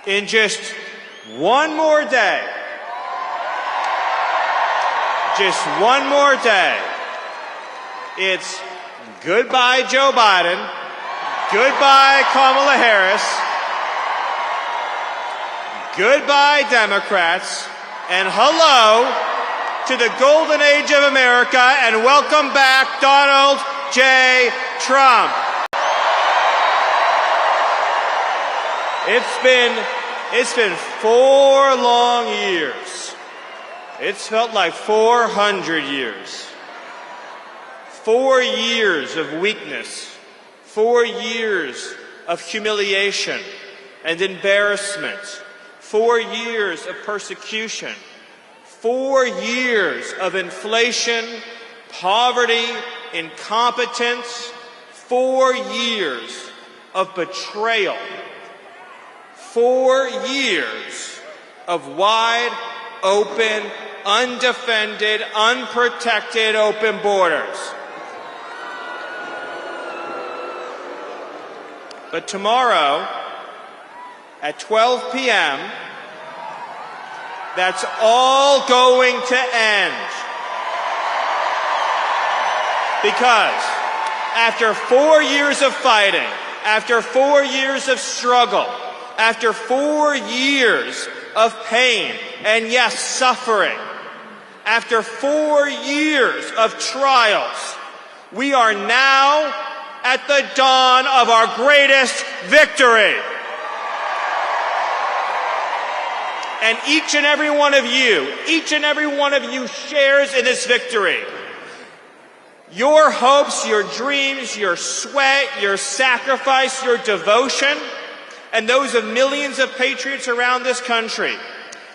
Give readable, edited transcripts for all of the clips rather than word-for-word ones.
in just one more day, just one more day, it's goodbye Joe Biden, goodbye Kamala Harris, goodbye Democrats, and hello to the golden age of America, and welcome back Donald J. Trump. It's been 4 long years. It's felt like 400 years. 4 years of weakness. 4 years of humiliation and embarrassment. 4 years of persecution. 4 years of inflation, poverty, incompetence. 4 years of betrayal. 4 years of wide open, undefended, unprotected open borders. But tomorrow, at 12 p.m., that's all going to end. Because after 4 years of fighting, after 4 years of struggle, after 4 years of pain and, yes, suffering, after 4 years of trials, we are now at the dawn of our greatest victory. And each and every one of you shares in this victory. Your hopes, your dreams, your sweat, your sacrifice, your devotion, and those of millions of patriots around this country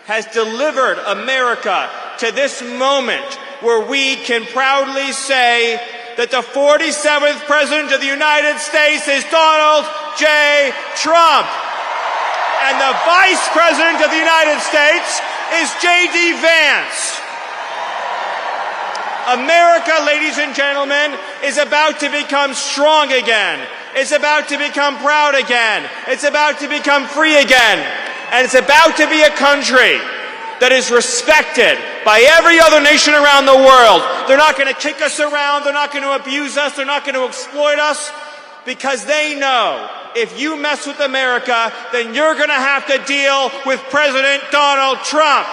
has delivered America to this moment where we can proudly say that the 47th President of the United States is Donald J. Trump. And the Vice President of the United States is J.D. Vance. America, ladies and gentlemen, is about to become strong again. It's about to become proud again. It's about to become free again. And it's about to be a country that is respected by every other nation around the world. They're not going to kick us around. They're not going to abuse us. They're not going to exploit us, because they know if you mess with America, then you're going to have to deal with President Donald Trump.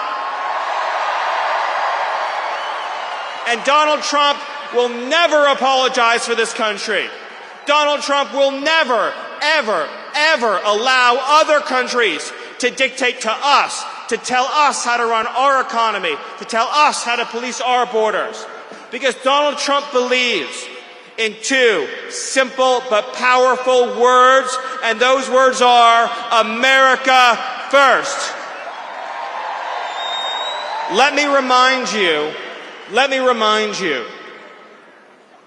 And Donald Trump will never apologize for this country. Donald Trump will never, ever, ever allow other countries to dictate to us, to tell us how to run our economy, to tell us how to police our borders. Because Donald Trump believes in 2 simple but powerful words, and those words are America first. Let me remind you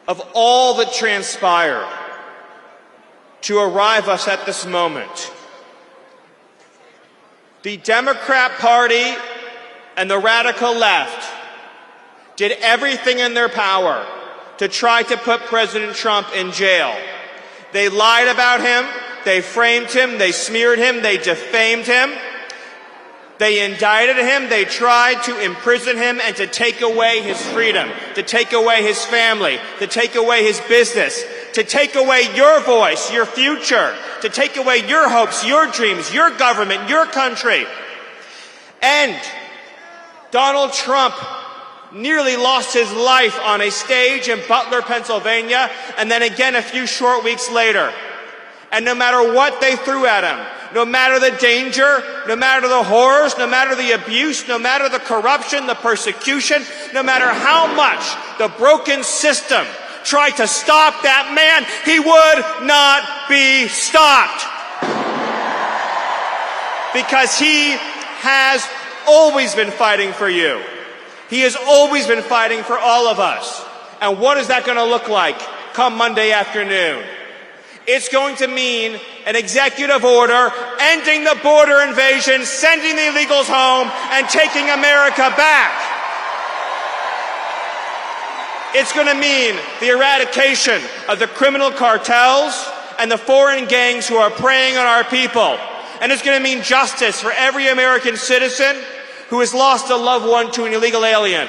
of all that transpired to arrive us at this moment. The Democrat Party and the radical left did everything in their power to try to put President Trump in jail. They lied about him, they framed him, they smeared him, they defamed him, they indicted him, they tried to imprison him and to take away his freedom, to take away his family, to take away his business, to take away your voice, your future, to take away your hopes, your dreams, your government, your country. And Donald Trump nearly lost his life on a stage in Butler, Pennsylvania, and then again a few short weeks later. And no matter what they threw at him, no matter the danger, no matter the horrors, no matter the abuse, no matter the corruption, the persecution, no matter how much the broken system tried to stop that man, he would not be stopped. Because he has always been fighting for you. He has always been fighting for all of us. And what is that going to look like come Monday afternoon? It's going to mean an executive order ending the border invasion, sending the illegals home, and taking America back. It's going to mean the eradication of the criminal cartels and the foreign gangs who are preying on our people. And it's going to mean justice for every American citizen who has lost a loved one to an illegal alien.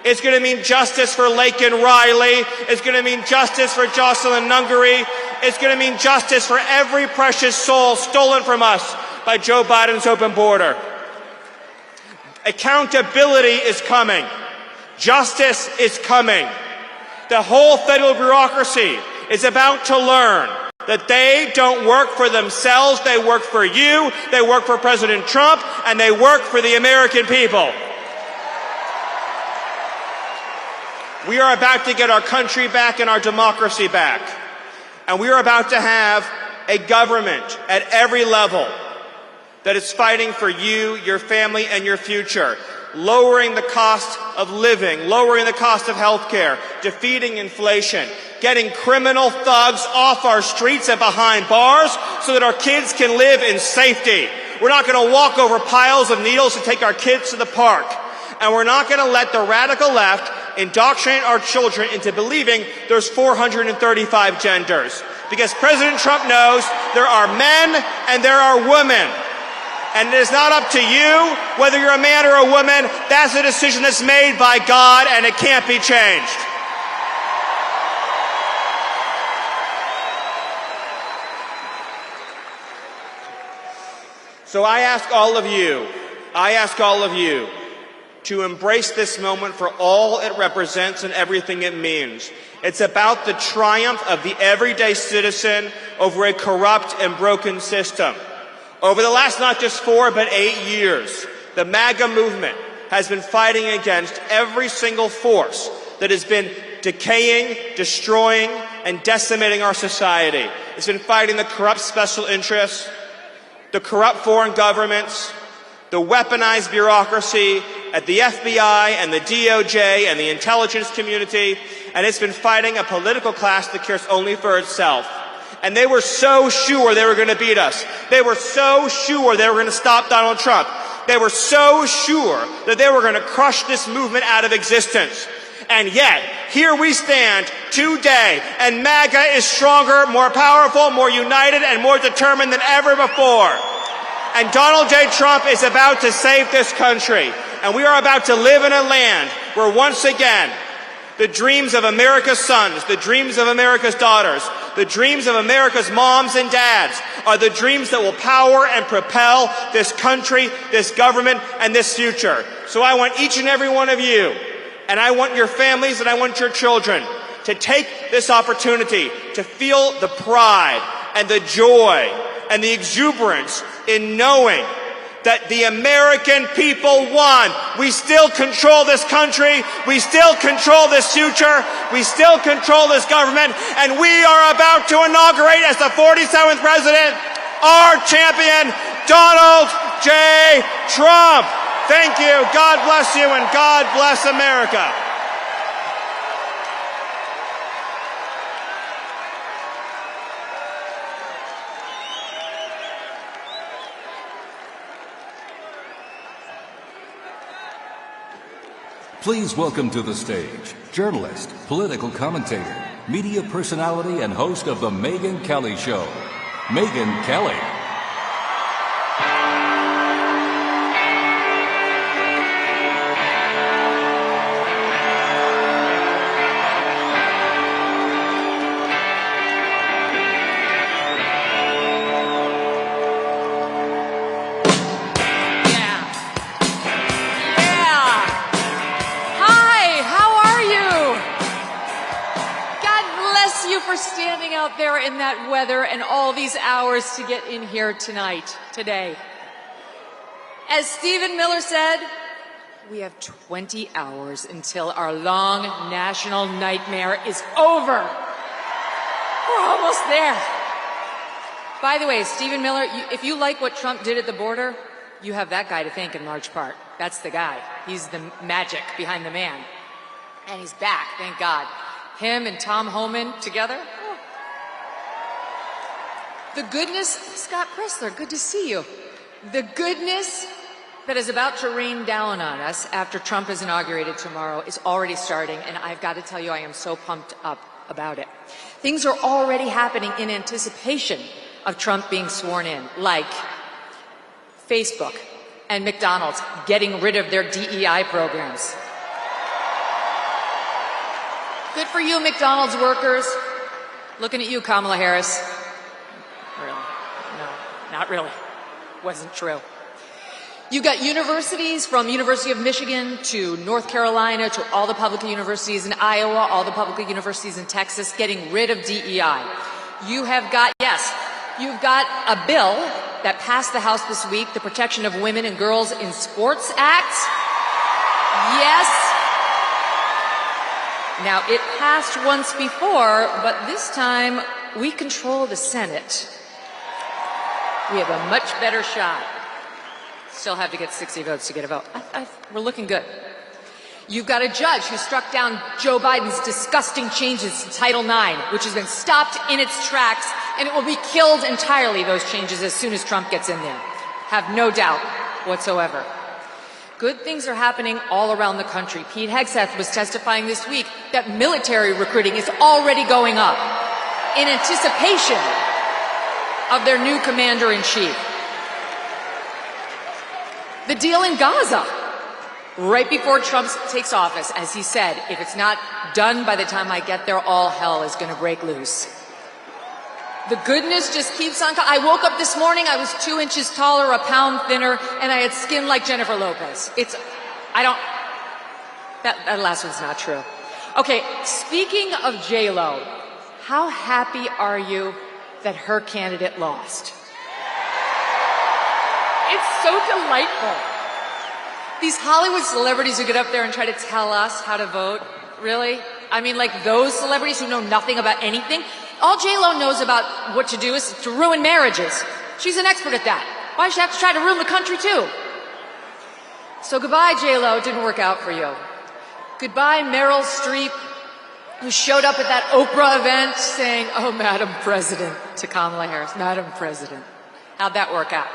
It's going to mean justice for Laken Riley. It's going to mean justice for Jocelyn Nungary. It's going to mean justice for every precious soul stolen from us by Joe Biden's open border. Accountability is coming. Justice is coming. The whole federal bureaucracy is about to learn that they don't work for themselves, they work for you, they work for President Trump, and they work for the American people. We are about to get our country back and our democracy back. And we are about to have a government at every level that is fighting for you, your family, and your future, lowering the cost of living, lowering the cost of health care, defeating inflation, getting criminal thugs off our streets and behind bars so that our kids can live in safety. We're not going to walk over piles of needles to take our kids to the park. And we're not going to let the radical left indoctrinate our children into believing there's 435 genders. Because President Trump knows there are men and there are women. And it is not up to you whether you're a man or a woman. That's a decision that's made by God, and it can't be changed. So I ask all of you to embrace this moment for all it represents and everything it means. It's about the triumph of the everyday citizen over a corrupt and broken system. Over the last not just 4 but 8 years, the MAGA movement has been fighting against every single force that has been decaying, destroying, and decimating our society. It's been fighting the corrupt special interests, the corrupt foreign governments, the weaponized bureaucracy at the FBI and the DOJ and the intelligence community, and it's been fighting a political class that cares only for itself. And they were so sure they were going to beat us. They were so sure they were going to stop Donald Trump. They were so sure that they were going to crush this movement out of existence. And yet, here we stand today, and MAGA is stronger, more powerful, more united, and more determined than ever before. And Donald J. Trump is about to save this country. And we are about to live in a land where once again, the dreams of America's sons, the dreams of America's daughters, the dreams of America's moms and dads are the dreams that will power and propel this country, this government, and this future. So I want each and every one of you, and I want your families, and I want your children to take this opportunity to feel the pride and the joy and the exuberance in knowing that the American people won. We still control this country. We still control this future. We still control this government. And we are about to inaugurate as the 47th president our champion, Donald J. Trump. Thank you. God bless you, and God bless America. Please welcome to the stage journalist, political commentator, media personality, and host of The Megyn Kelly Show, Megyn Kelly. There in that weather and all these hours to get in here today. As Stephen Miller said, we have 20 hours until our long national nightmare is over. We're almost there. By the way, Stephen Miller, if you like what Trump did at the border, you have that guy to thank in large part. That's the guy. He's the magic behind the man. And he's back, thank God. Him and Tom Homan together. The goodness, Scott Pressler, good to see you. The goodness that is about to rain down on us after Trump is inaugurated tomorrow is already starting, and I've got to tell you, I am so pumped up about it. Things are already happening in anticipation of Trump being sworn in, like Facebook, and McDonald's getting rid of their DEI programs. Good for you, McDonald's workers. Looking at you, Kamala Harris. Really? No, not really. Wasn't true. You got universities from University of Michigan to North Carolina to all the public universities in Iowa, all the public universities in Texas getting rid of DEI. You have got, yes, you've got a bill that passed the House this week, the Protection of Women and Girls in Sports Act. Yes. Now, it passed once before, but this time we control the Senate. We have a much better shot. Still have to get 60 votes to get a vote. We're looking good. You've got a judge who struck down Joe Biden's disgusting changes to Title IX, which has been stopped in its tracks, and it will be killed entirely, those changes, as soon as Trump gets in there. Have no doubt whatsoever. Good things are happening all around the country. Pete Hegseth was testifying this week that military recruiting is already going up in anticipation of their new commander-in-chief. The deal in Gaza, right before Trump takes office, as he said, if it's not done by the time I get there, all hell is going to break loose. The goodness just keeps on coming. I woke up this morning, I was 2 inches taller, a pound thinner, and I had skin like Jennifer Lopez. That last one's not true. Okay, speaking of J-Lo, how happy are you that her candidate lost? It's so delightful. These Hollywood celebrities who get up there and try to tell us how to vote, really? I mean, like those celebrities who know nothing about anything. All J-Lo knows about what to do is to ruin marriages. She's an expert at that. Why does she have to try to ruin the country too? So goodbye, J-Lo. It didn't work out for you. Goodbye, Meryl Streep, who showed up at that Oprah event saying, "Oh, Madam President," to Kamala Harris. Madam President. How'd that work out?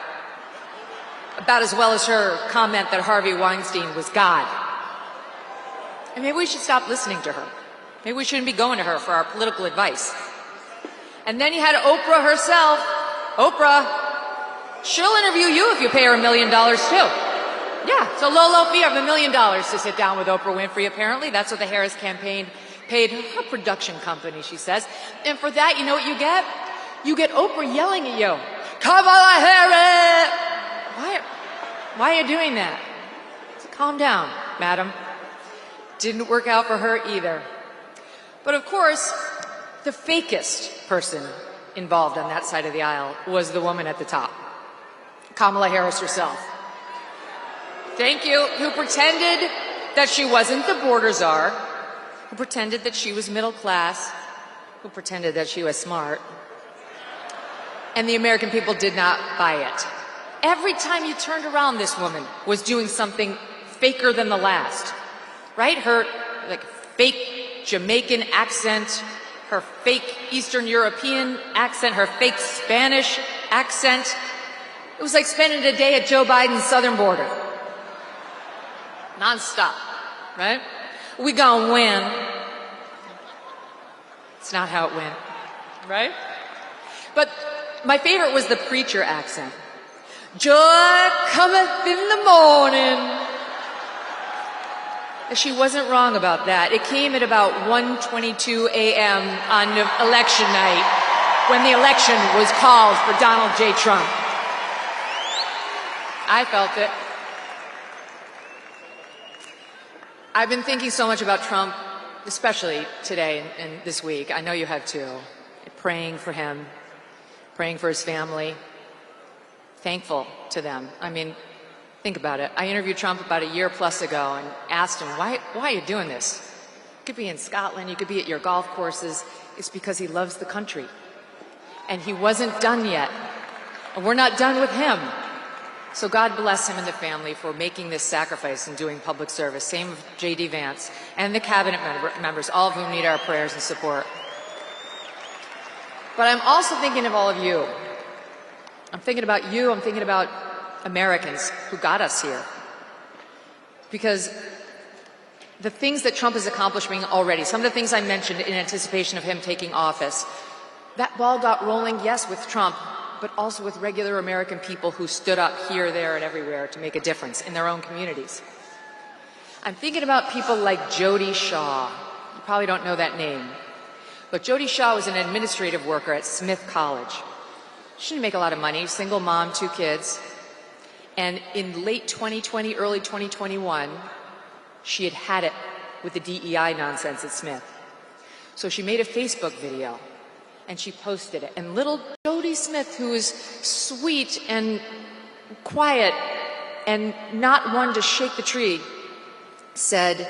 About as well as her comment that Harvey Weinstein was God. And maybe we should stop listening to her. Maybe we shouldn't be going to her for our political advice. And then you had Oprah herself. Oprah, she'll interview you if you pay her $1 million too. Yeah, it's a low fee of $1 million to sit down with Oprah Winfrey, apparently. That's what the Harris campaign paid her production company, she says. And for that, you know what you get? You get Oprah yelling at you. Kamala Harris! Why are you doing that? So calm down, madam. Didn't work out for her either. But of course, the fakest person involved on that side of the aisle was the woman at the top, Kamala Harris herself. Thank you. Who pretended that she wasn't the border czar, who pretended that she was middle class, who pretended that she was smart. And the American people did not buy it. Every time you turned around, this woman was doing something faker than the last, right? Her fake Jamaican accent, her fake Eastern European accent, her fake Spanish accent. It was like spending a day at Joe Biden's southern border. Non-stop, right? We gonna win. It's not how it went, right? But my favorite was the preacher accent. Joy cometh in the morning. She wasn't wrong about that. It came at about 1:22 a.m. on election night when the election was called for Donald J. Trump. I felt it. I've been thinking so much about Trump, especially today and this week. I know you have too. Praying for him, praying for his family. Thankful to them. I mean, think about it. I interviewed Trump about a year plus ago and asked him, why are you doing this? You could be in Scotland, you could be at your golf courses. It's because he loves the country. And he wasn't done yet. And we're not done with him. So God bless him and the family for making this sacrifice and doing public service. Same with J.D. Vance and the cabinet members, all of whom need our prayers and support. But I'm also thinking of all of you. I'm thinking about you, I'm thinking about Americans who got us here. Because the things that Trump is accomplishing already, some of the things I mentioned in anticipation of him taking office, that ball got rolling, yes, with Trump, but also with regular American people who stood up here, there, and everywhere to make a difference in their own communities. I'm thinking about people like Jody Shaw. You probably don't know that name. But Jody Shaw was an administrative worker at Smith College. She didn't make a lot of money, single mom, 2 kids. And in late 2020, early 2021, she had it with the DEI nonsense at Smith. So she made a Facebook video and she posted it. And little Jody Smith, who is sweet and quiet and not one to shake the tree, said,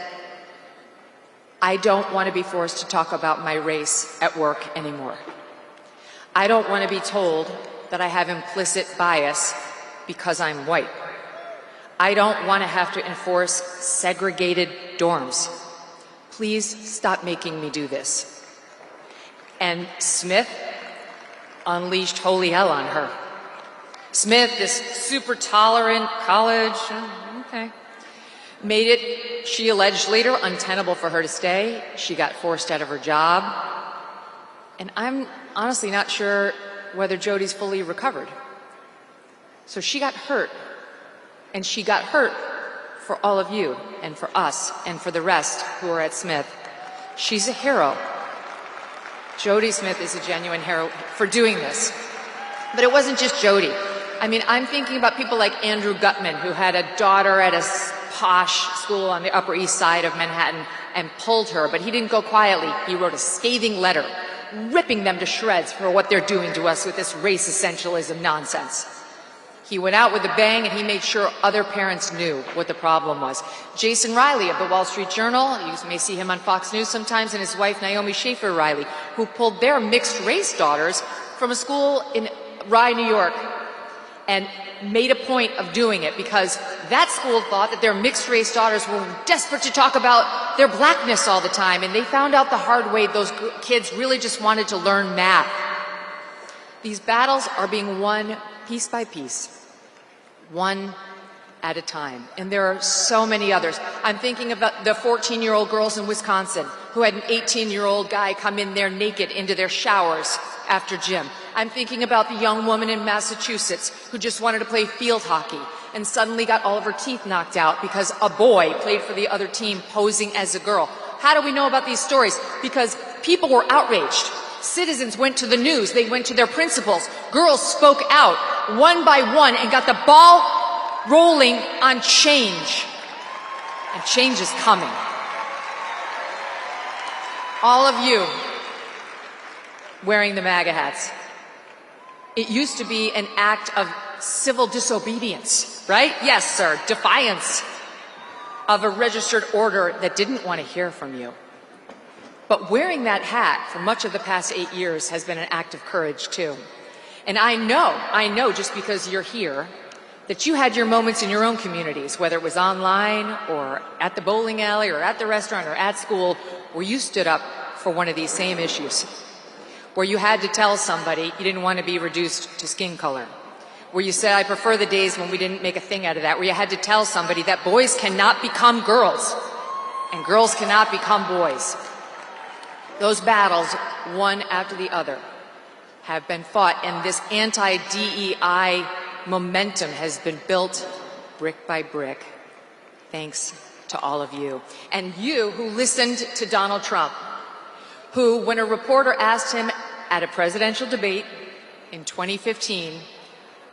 "I don't want to be forced to talk about my race at work anymore. I don't want to be told that I have implicit bias because I'm white. I don't want to have to enforce segregated dorms. Please stop making me do this." And Smith unleashed holy hell on her. Smith, this super tolerant college, okay, made it, she alleged later, untenable for her to stay. She got forced out of her job. And I'm honestly not sure whether Jody's fully recovered. So she got hurt. And she got hurt for all of you and for us and for the rest who are at Smith. She's a hero. Jody Smith is a genuine hero for doing this. But it wasn't just Jody. I mean, I'm thinking about people like Andrew Gutman, who had a daughter at a posh school on the Upper East Side of Manhattan and pulled her, but he didn't go quietly. He wrote a scathing letter, ripping them to shreds for what they're doing to us with this race essentialism nonsense. He went out with a bang and he made sure other parents knew what the problem was. Jason Riley of the Wall Street Journal, you may see him on Fox News sometimes, and his wife Naomi Schaefer Riley, who pulled their mixed race daughters from a school in Rye, New York, and made a point of doing it because that school thought that their mixed race daughters were desperate to talk about their blackness all the time, and they found out the hard way those kids really just wanted to learn math. These battles are being won piece by piece, one at a time. And there are so many others. I'm thinking about the 14-year-old girls in Wisconsin who had an 18-year-old guy come in there naked into their showers after gym. I'm thinking about the young woman in Massachusetts who just wanted to play field hockey and suddenly got all of her teeth knocked out because a boy played for the other team posing as a girl. How do we know about these stories? Because people were outraged. Citizens went to the news. They went to their principals. Girls spoke out one by one and got the ball rolling on change. And change is coming. All of you wearing the MAGA hats. It used to be an act of civil disobedience, right? Yes, sir, defiance of a registered order that didn't want to hear from you. But wearing that hat for much of the past 8 years has been an act of courage, too. And I know just because you're here, that you had your moments in your own communities, whether it was online or at the bowling alley or at the restaurant or at school, where you stood up for one of these same issues. Where you had to tell somebody you didn't want to be reduced to skin color. Where you said, I prefer the days when we didn't make a thing out of that. Where you had to tell somebody that boys cannot become girls and girls cannot become boys. Those battles, one after the other, have been fought, and this anti-DEI momentum has been built brick by brick, thanks to all of you. And you who listened to Donald Trump, who, when a reporter asked him at a presidential debate in 2015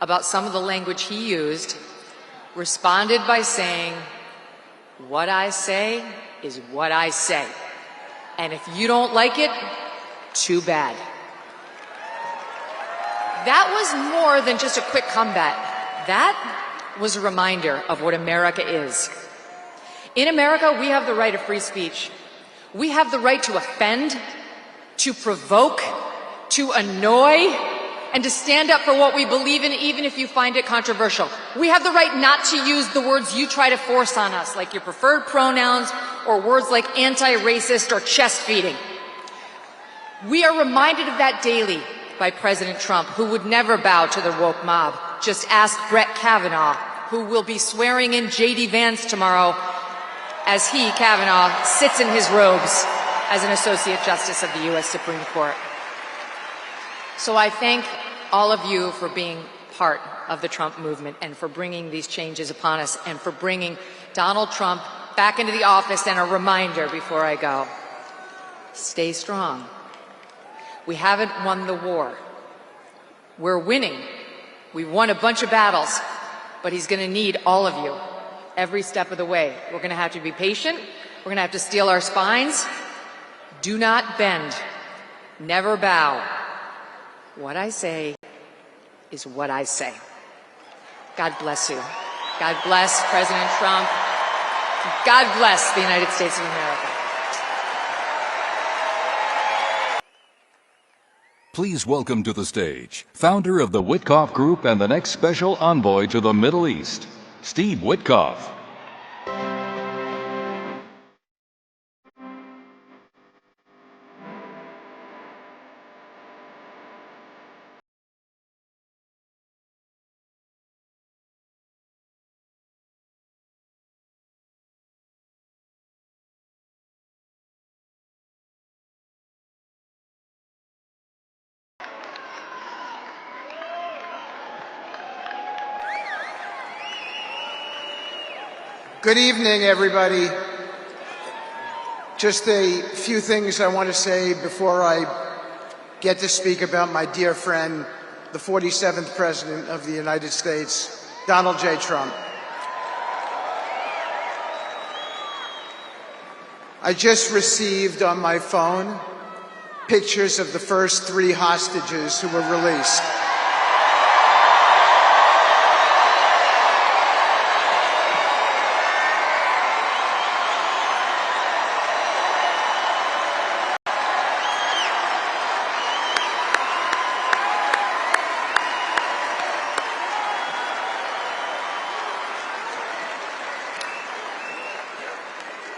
about some of the language he used, responded by saying, "What I say is what I say. And if you don't like it, too bad." That was more than just a quick comeback. That was a reminder of what America is. In America, we have the right of free speech. We have the right to offend, to provoke, to annoy, and to stand up for what we believe in, even if you find it controversial. We have the right not to use the words you try to force on us, like your preferred pronouns or words like anti-racist or chest feeding. We are reminded of that daily by President Trump, who would never bow to the woke mob. Just ask Brett Kavanaugh, who will be swearing in J.D. Vance tomorrow as he, Kavanaugh, sits in his robes as an Associate Justice of the U.S. Supreme Court. So I thank all of you for being part of the Trump movement and for bringing these changes upon us and for bringing Donald Trump back into the office. And a reminder before I go, stay strong. We haven't won the war. We're winning. We've won a bunch of battles, but he's going to need all of you every step of the way. We're going to have to be patient. We're going to have to steel our spines. Do not bend. Never bow. What I say is what I say. God bless you. God bless President Trump. God bless the United States of America. Please welcome to the stage, founder of the Witkoff Group and the next special envoy to the Middle East, Steve Witkoff. Good evening, everybody. Just a few things I want to say before I get to speak about my dear friend, the 47th President of the United States, Donald J. Trump. I just received on my phone pictures of the first 3 hostages who were released.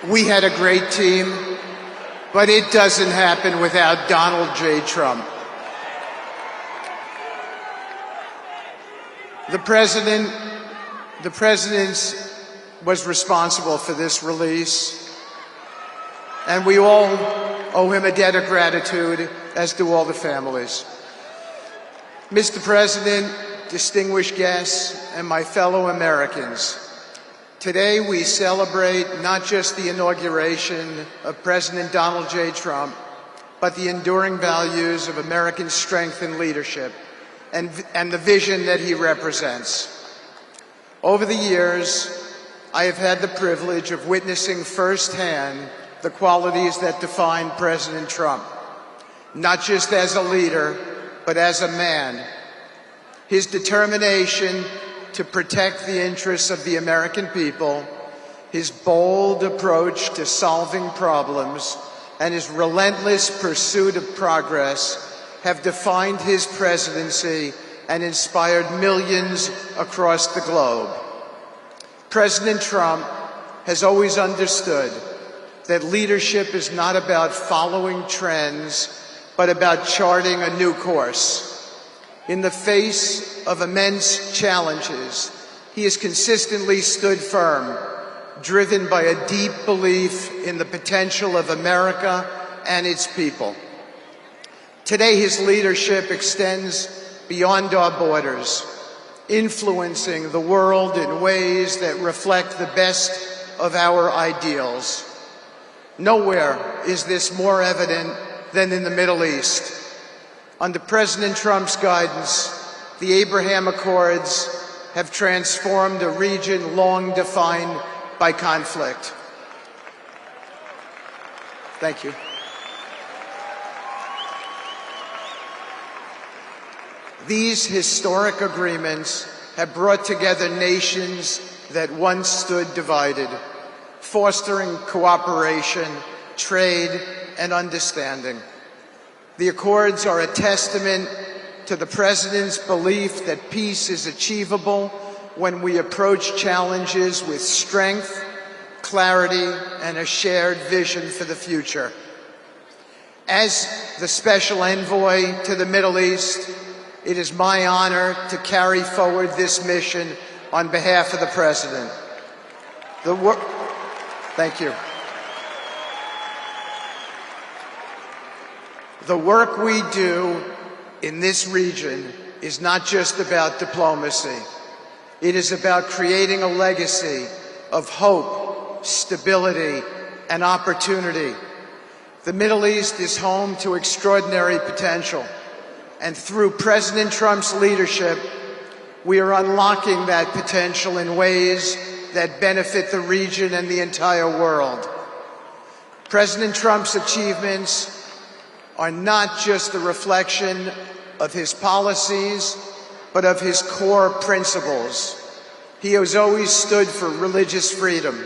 We had a great team, but it doesn't happen without Donald J. Trump. The President was responsible for this release, and we all owe him a debt of gratitude, as do all the families. Mr. President, distinguished guests, and my fellow Americans, today we celebrate not just the inauguration of President Donald J. Trump, but the enduring values of American strength and leadership and the vision that he represents. Over the years, I have had the privilege of witnessing firsthand the qualities that define President Trump, not just as a leader, but as a man. His determination to protect the interests of the American people, his bold approach to solving problems, and his relentless pursuit of progress have defined his presidency and inspired millions across the globe. President Trump has always understood that leadership is not about following trends, but about charting a new course. In the face of immense challenges, he has consistently stood firm, driven by a deep belief in the potential of America and its people. Today, his leadership extends beyond our borders, influencing the world in ways that reflect the best of our ideals. Nowhere is this more evident than in the Middle East. Under President Trump's guidance, the Abraham Accords have transformed a region long defined by conflict. Thank you. These historic agreements have brought together nations that once stood divided, fostering cooperation, trade, and understanding. The Accords are a testament to the President's belief that peace is achievable when we approach challenges with strength, clarity, and a shared vision for the future. As the special envoy to the Middle East, it is my honor to carry forward this mission on behalf of the President. Thank you. The work we do in this region is not just about diplomacy. It is about creating a legacy of hope, stability, and opportunity. The Middle East is home to extraordinary potential, and through President Trump's leadership, we are unlocking that potential in ways that benefit the region and the entire world. President Trump's achievements are not just a reflection of his policies, but of his core principles. He has always stood for religious freedom,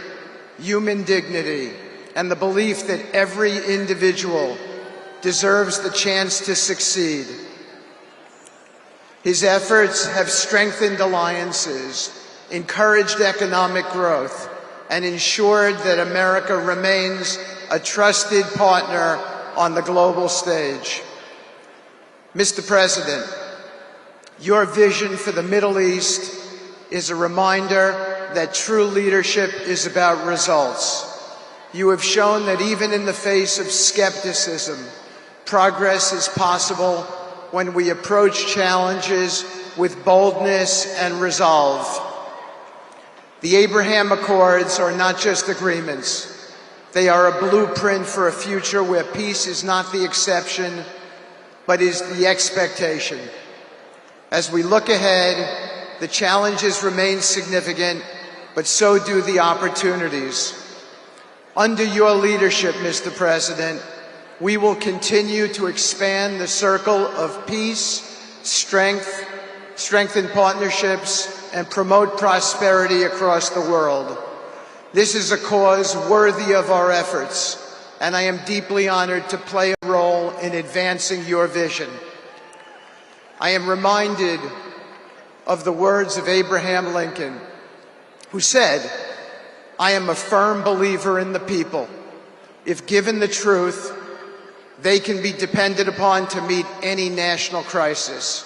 human dignity, and the belief that every individual deserves the chance to succeed. His efforts have strengthened alliances, encouraged economic growth, and ensured that America remains a trusted partner on the global stage. Mr. President, your vision for the Middle East is a reminder that true leadership is about results. You have shown that even in the face of skepticism, progress is possible when we approach challenges with boldness and resolve. The Abraham Accords are not just agreements. They are a blueprint for a future where peace is not the exception, but is the expectation. As we look ahead, the challenges remain significant, but so do the opportunities. Under your leadership, Mr. President, we will continue to expand the circle of peace, strengthen partnerships, and promote prosperity across the world. This is a cause worthy of our efforts, and I am deeply honored to play a role in advancing your vision. I am reminded of the words of Abraham Lincoln, who said, "I am a firm believer in the people. If given the truth, they can be depended upon to meet any national crisis.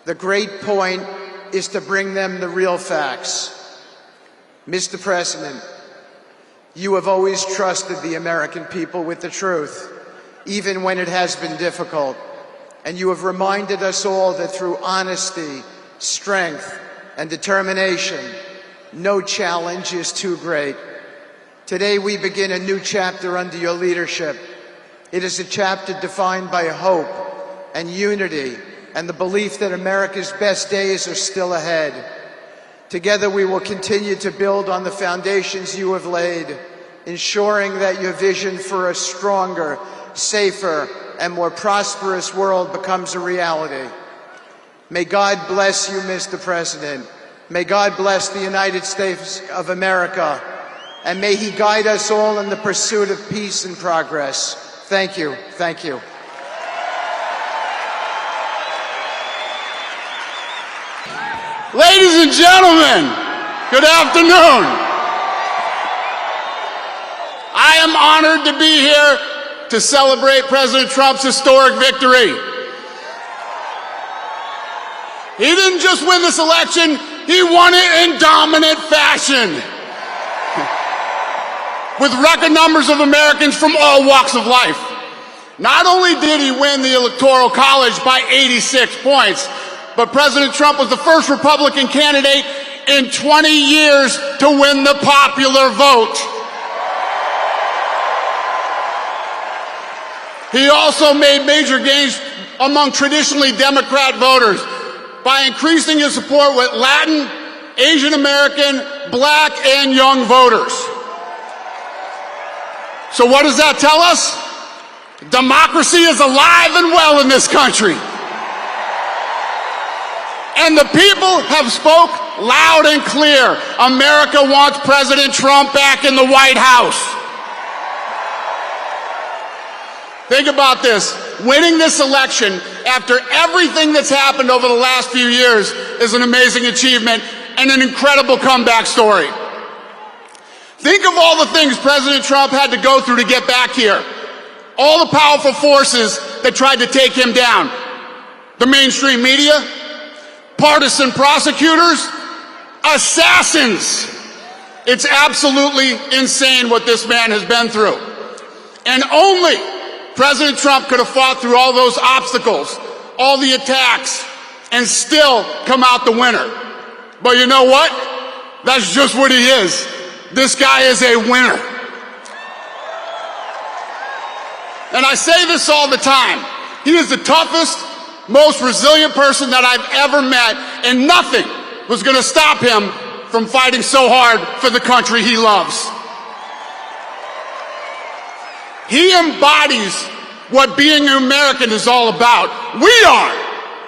The great point is to bring them the real facts." Mr. President, you have always trusted the American people with the truth, even when it has been difficult. And you have reminded us all that through honesty, strength, and determination, no challenge is too great. Today we begin a new chapter under your leadership. It is a chapter defined by hope and unity and the belief that America's best days are still ahead. Together we will continue to build on the foundations you have laid, ensuring that your vision for a stronger, safer, and more prosperous world becomes a reality. May God bless you, Mr. President. May God bless the United States of America, and may He guide us all in the pursuit of peace and progress. Thank you. Thank you. Ladies and gentlemen, good afternoon. I am honored to be here to celebrate President Trump's historic victory. He didn't just win this election, he won it in dominant fashion. With record numbers of Americans from all walks of life. Not only did he win the Electoral College by 86 points, but President Trump was the first Republican candidate in 20 years to win the popular vote. He also made major gains among traditionally Democrat voters by increasing his support with Latin, Asian American, Black, and young voters. So what does that tell us? Democracy is alive and well in this country. And the people have spoke loud and clear. America wants President Trump back in the White House. Think about this. Winning this election after everything that's happened over the last few years is an amazing achievement and an incredible comeback story. Think of all the things President Trump had to go through to get back here. All the powerful forces that tried to take him down. The mainstream media, partisan prosecutors, assassins. It's absolutely insane what this man has been through. And only President Trump could have fought through all those obstacles, all the attacks, and still come out the winner. But you know what? That's just what he is. This guy is a winner. And I say this all the time. He is the toughest, most resilient person that I've ever met, and nothing was going to stop him from fighting so hard for the country he loves. He embodies what being an American is all about. We are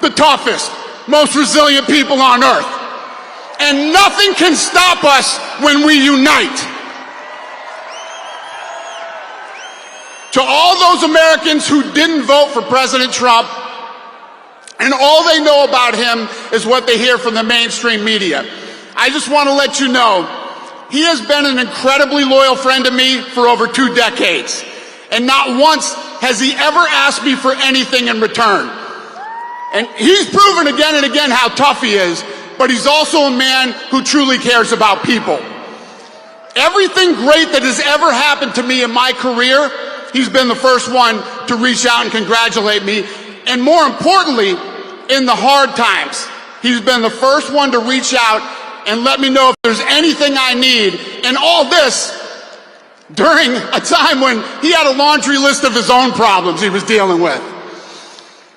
the toughest, most resilient people on earth. And nothing can stop us when we unite. To all those Americans who didn't vote for President Trump, and all they know about him is what they hear from the mainstream media, I just want to let you know, he has been an incredibly loyal friend to me for over 2 decades. And not once has he ever asked me for anything in return. And he's proven again and again how tough he is, but he's also a man who truly cares about people. Everything great that has ever happened to me in my career, he's been the first one to reach out and congratulate me. And more importantly, in the hard times, he's been the first one to reach out and let me know if there's anything I need. And all this during a time when he had a laundry list of his own problems he was dealing with.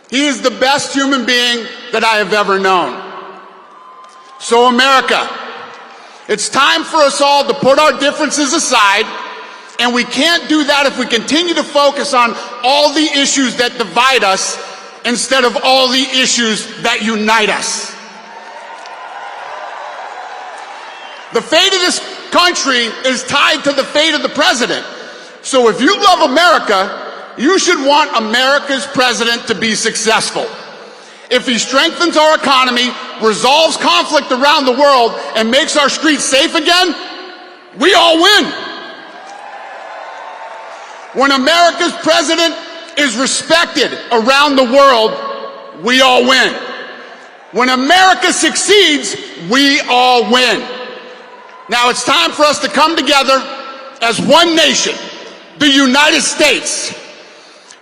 He is the best human being that I have ever known. So America, it's time for us all to put our differences aside, and we can't do that if we continue to focus on all the issues that divide us instead of all the issues that unite us. The fate of this country is tied to the fate of the president. So if you love America, you should want America's president to be successful. If he strengthens our economy, resolves conflict around the world, and makes our streets safe again, we all win. When America's president is respected around the world, we all win. When America succeeds, we all win. Now it's time for us to come together as one nation, the United States.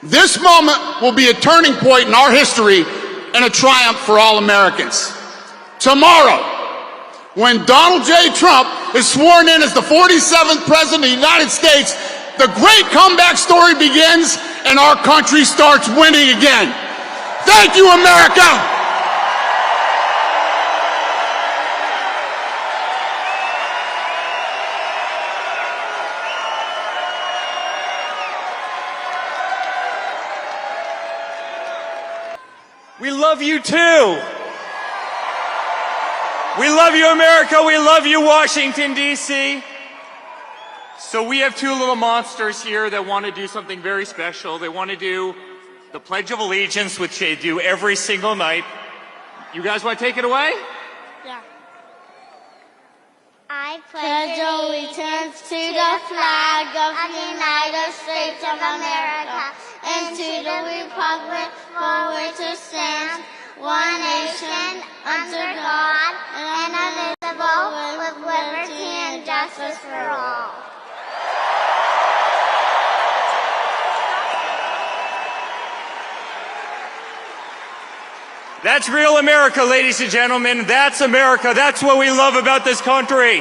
This moment will be a turning point in our history and a triumph for all Americans. Tomorrow, when Donald J. Trump is sworn in as the 47th President of the United States, the great comeback story begins and our country starts winning again. Thank you, America! We love you too. We love you, America. We love you, Washington, D.C. So we have 2 little monsters here that want to do something very special. They want to do the Pledge of Allegiance, which they do every single night. You guys want to take it away? Yeah. I pledge allegiance to the flag of the United States of America and to the republic for which it stands, one nation, under God, and indivisible, with liberty and justice for all. That's real America, ladies and gentlemen. That's America. That's what we love about this country.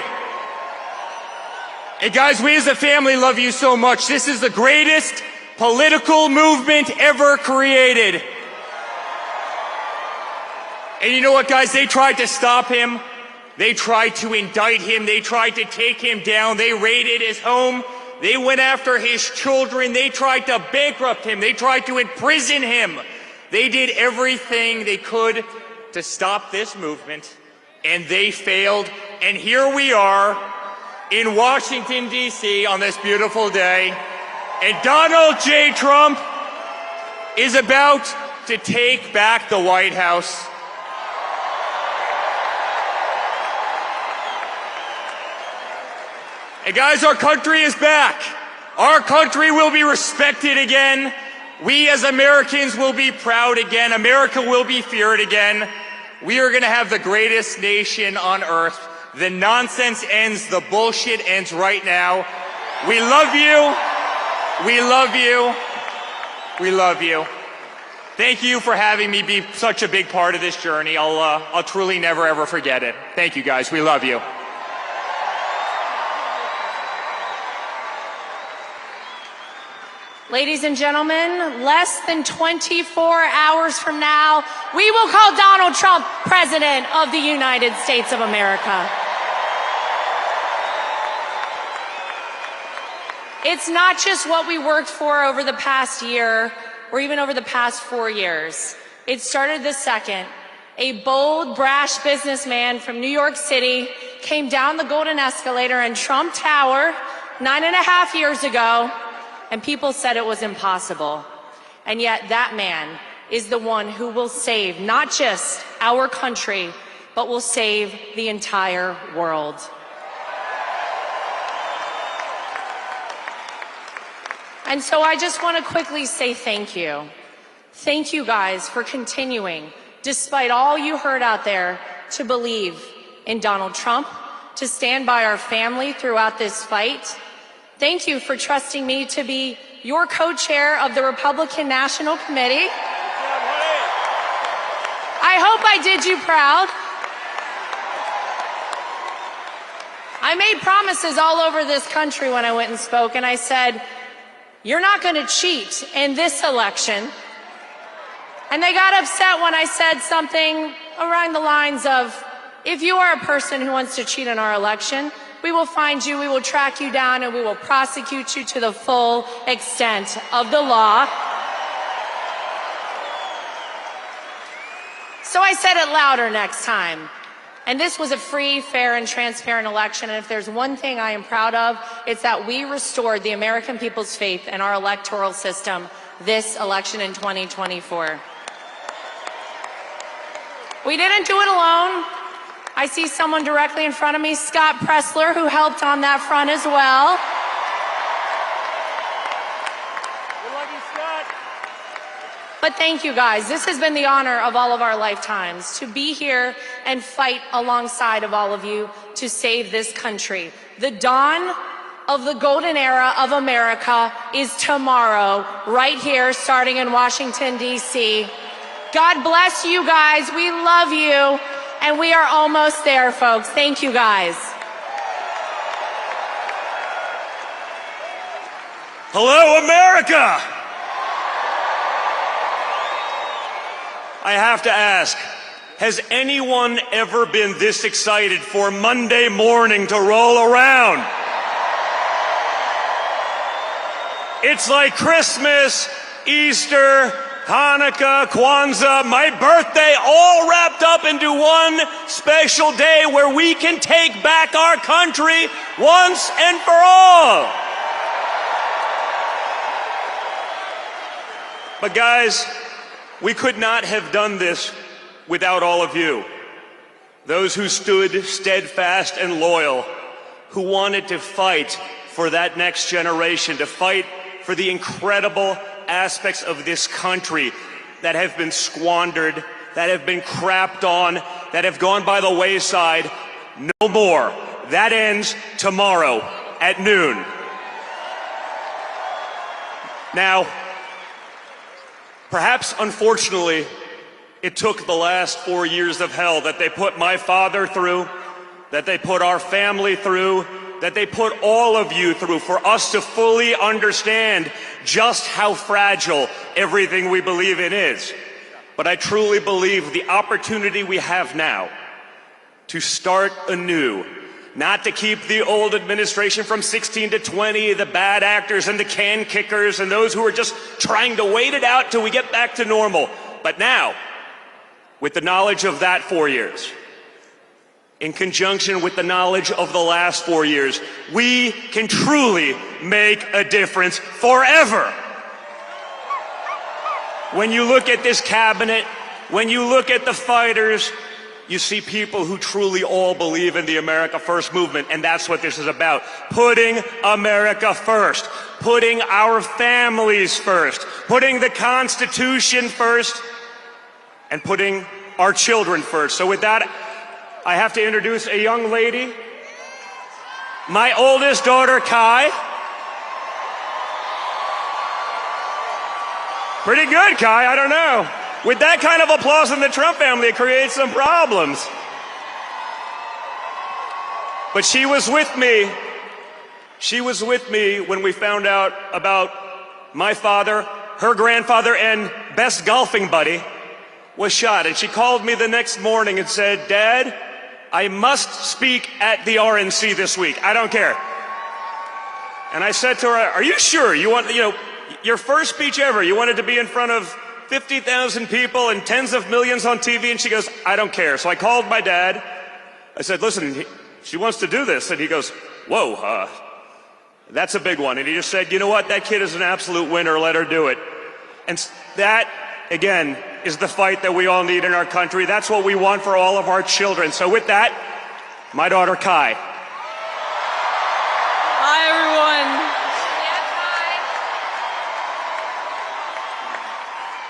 And guys, we as a family love you so much. This is the greatest political movement ever created. And you know what, guys? They tried to stop him. They tried to indict him. They tried to take him down. They raided his home. They went after his children. They tried to bankrupt him. They tried to imprison him. They did everything they could to stop this movement, and they failed. And here we are in Washington, D.C. on this beautiful day, and Donald J. Trump is about to take back the White House. And guys, our country is back. Our country will be respected again. We as Americans will be proud again. America will be feared again. We are going to have the greatest nation on earth. The nonsense ends. The bullshit ends right now. We love you. We love you. We love you. Thank you for having me be such a big part of this journey. I'll truly never, ever forget it. Thank you, guys. We love you. Ladies and gentlemen, less than 24 hours from now, we will call Donald Trump President of the United States of America. It's not just what we worked for over the past year or even over the past 4 years. It started the second a bold, brash businessman from New York City came down the golden escalator in Trump Tower 9.5 years ago, and people said it was impossible. And yet that man is the one who will save not just our country, but will save the entire world. And so I just want to quickly say thank you. Thank you guys for continuing, despite all you heard out there, to believe in Donald Trump, to stand by our family throughout this fight. Thank you for trusting me to be your co-chair of the Republican National Committee. I hope I did you proud. I made promises all over this country when I went and spoke, and I said, you're not going to cheat in this election. And they got upset when I said something around the lines of, if you are a person who wants to cheat in our election, we will find you, we will track you down, and we will prosecute you to the full extent of the law. So I said it louder next time. And this was a free, fair, and transparent election. And if there's one thing I am proud of, it's that we restored the American people's faith in our electoral system this election in 2024. We didn't do it alone. I see someone directly in front of me, Scott Pressler, who helped on that front as well. But thank you guys. This has been the honor of all of our lifetimes, to be here and fight alongside of all of you to save this country. The dawn of the golden era of America is tomorrow, right here, starting in Washington, D.C. God bless you guys. We love you. And we are almost there, folks. Thank you, guys. Hello, America! I have to ask, has anyone ever been this excited for Monday morning to roll around? It's like Christmas, Easter, Hanukkah, Kwanzaa, my birthday, all wrapped up into one special day where we can take back our country once and for all. But guys, we could not have done this without all of you. Those who stood steadfast and loyal, who wanted to fight for that next generation, to fight for the incredible aspects of this country that have been squandered, that have been crapped on, that have gone by the wayside. No more. That ends tomorrow at noon. Now, perhaps unfortunately, it took the last 4 years of hell that they put my father through, that they put our family through, that they put all of you through, for us to fully understand just how fragile everything we believe in is. But I truly believe the opportunity we have now to start anew, not to keep the old administration from 16 to 20, the bad actors and the can kickers and those who are just trying to wait it out till we get back to normal. But now, with the knowledge of that 4 years, in conjunction with the knowledge of the last 4 years, we can truly make a difference forever. When you look at this cabinet, when you look at the fighters, you see people who truly all believe in the America First movement, and that's what this is about. Putting America first, putting our families first, putting the Constitution first, and putting our children first. So with that, I have to introduce a young lady, my oldest daughter, Kai, Pretty good, Kai. I don't know. With that kind of applause in the Trump family, it creates some problems. But she was with me. She was with me when we found out about my father, her grandfather, and best golfing buddy was shot. And she called me the next morning and said, Dad, I must speak at the RNC this week. I don't care. And I said to her, are you sure you want, your first speech ever, you wanted to be in front of 50,000 people and tens of millions on TV? And she goes, I don't care. So I called my dad. I said, listen, she wants to do this. And he goes, whoa, that's a big one. And he just said, you know what? That kid is an absolute winner. Let her do it. And that, again, is the fight that we all need in our country. That's what we want for all of our children. So with that, my daughter Kai. Hi, everyone.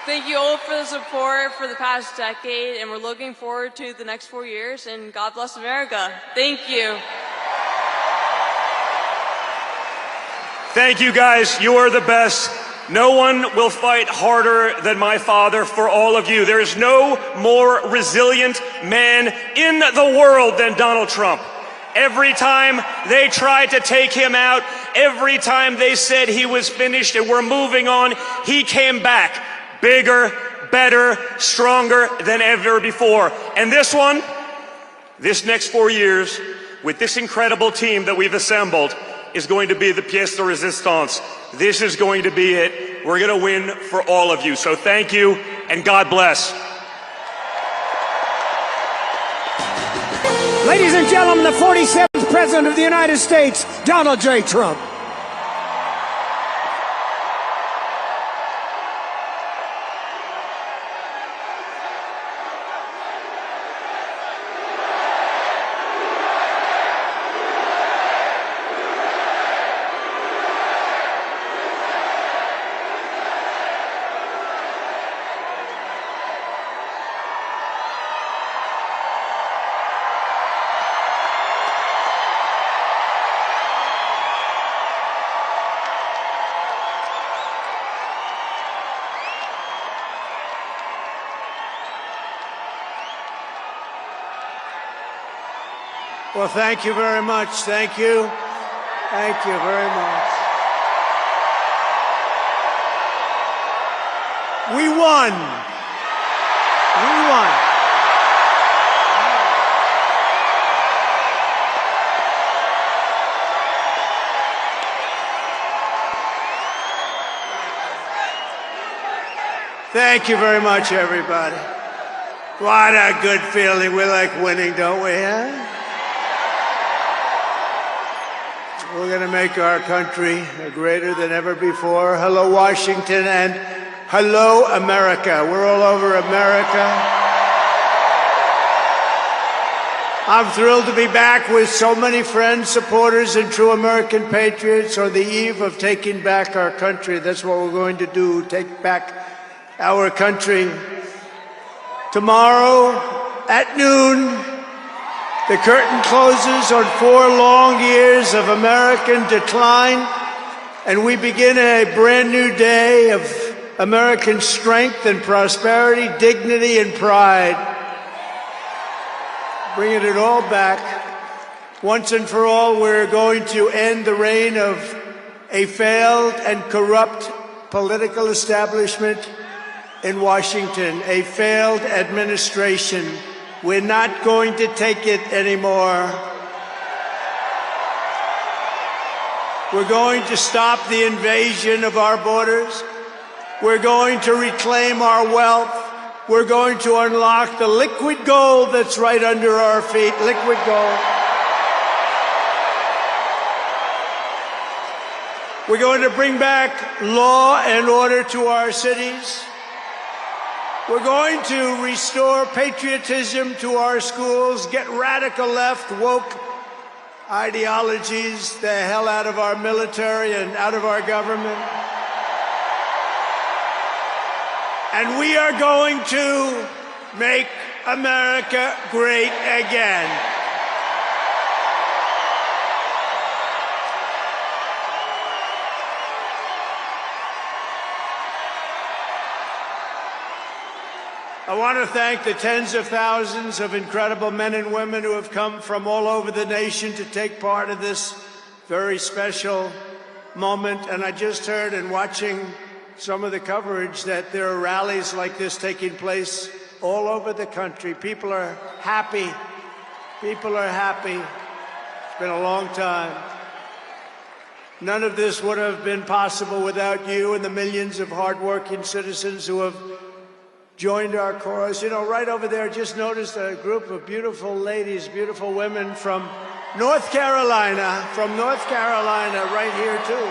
Thank you all for the support for the past decade, and we're looking forward to the next 4 years, and God bless America. Thank you. Thank you, guys. You are the best. No one will fight harder than my father for all of you. There is no more resilient man in the world than Donald Trump. Every time they tried to take him out, every time they said he was finished and we're moving on, he came back bigger, better, stronger than ever before. And this next 4 years, with this incredible team that we've assembled, is going to be the pièce de résistance. This is going to be it. We're going to win for all of you. So thank you, and God bless. Ladies and gentlemen, the 47th President of the United States, Donald J. Trump. Well, thank you very much. Thank you. Thank you very much. We won. We won. Thank you very much, everybody. What a good feeling. We like winning, don't we, huh? We're going to make our country greater than ever before. Hello, Washington, and hello, America. We're all over America. I'm thrilled to be back with so many friends, supporters, and true American patriots on the eve of taking back our country. That's what we're going to do, take back our country. Tomorrow at noon, the curtain closes on 4 long years of American decline, and we begin a brand new day of American strength and prosperity, dignity and pride. Bringing it all back. Once and for all, we're going to end the reign of a failed and corrupt political establishment in Washington, a failed administration. We're not going to take it anymore. We're going to stop the invasion of our borders. We're going to reclaim our wealth. We're going to unlock the liquid gold that's right under our feet, liquid gold. We're going to bring back law and order to our cities. We're going to restore patriotism to our schools, get radical left, woke ideologies the hell out of our military and out of our government. And we are going to make America great again. I want to thank the tens of thousands of incredible men and women who have come from all over the nation to take part in this very special moment. And I just heard in watching some of the coverage that there are rallies like this taking place all over the country. People are happy. People are happy. It's been a long time. None of this would have been possible without you and the millions of hardworking citizens who have joined our cause. You know, right over there, just noticed a group of beautiful ladies, beautiful women from North Carolina, right here too.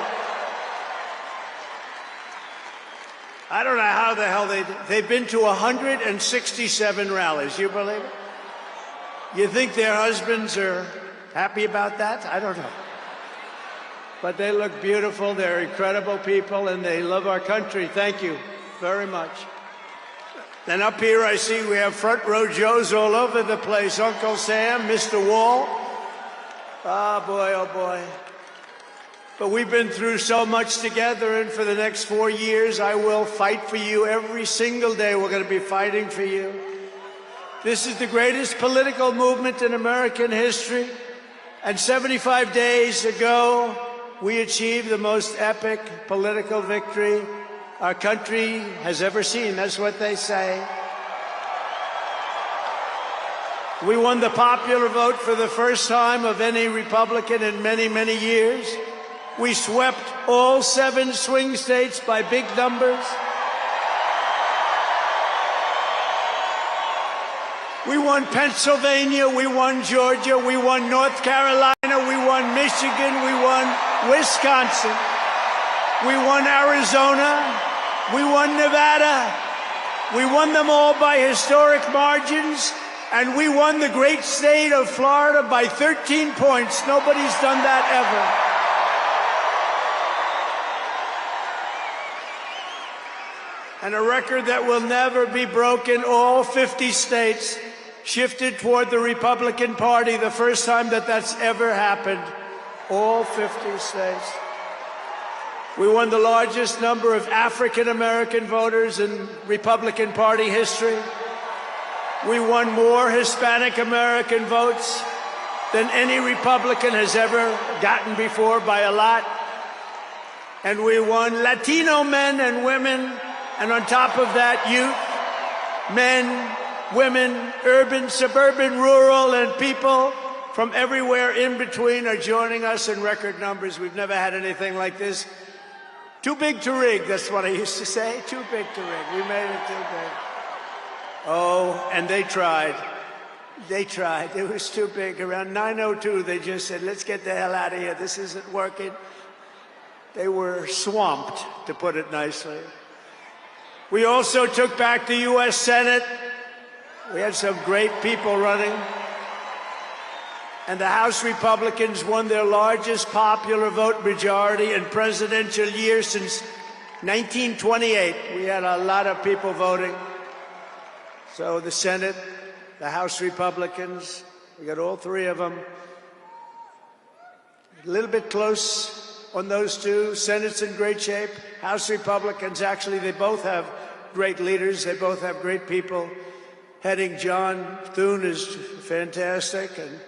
I don't know how the hell they've been to 167 rallies. You believe it? You think their husbands are happy about that? I don't know. But they look beautiful. They're incredible people, and they love our country. Thank you very much. Then up here I see we have front row Joes all over the place. Uncle Sam, Mr. Wall. Oh boy. But we've been through so much together, and for the next 4 years I will fight for you every single day. We're going to be fighting for you. This is the greatest political movement in American history. And 75 days ago, we achieved the most epic political victory our country has ever seen. That's what they say. We won the popular vote for the first time of any Republican in many, many years. We swept all 7 swing states by big numbers. We won Pennsylvania, we won Georgia, we won North Carolina, we won Michigan, we won Wisconsin, we won Arizona, we won Nevada. We won them all by historic margins, and we won the great state of Florida by 13 points. Nobody's done that ever. And a record that will never be broken. All 50 states shifted toward the Republican Party, the first time that that's ever happened. All 50 states. We won the largest number of African-American voters in Republican Party history. We won more Hispanic-American votes than any Republican has ever gotten before, by a lot. And we won Latino men and women, and on top of that, youth, men, women, urban, suburban, rural, and people from everywhere in between are joining us in record numbers. We've never had anything like this. Too big to rig, that's what I used to say. Too big to rig. We made it too big. Oh, and they tried. They tried. It was too big. Around 9:02, they just said, let's get the hell out of here. This isn't working. They were swamped, to put it nicely. We also took back the U.S. Senate. We had some great people running. And the House Republicans won their largest popular vote majority in presidential year since 1928. We had a lot of people voting. So the Senate, the House Republicans, we got all 3 of them. A little bit close on those 2. Senate's in great shape. House Republicans, actually, they both have great leaders. They both have great people heading. John Thune is fantastic. And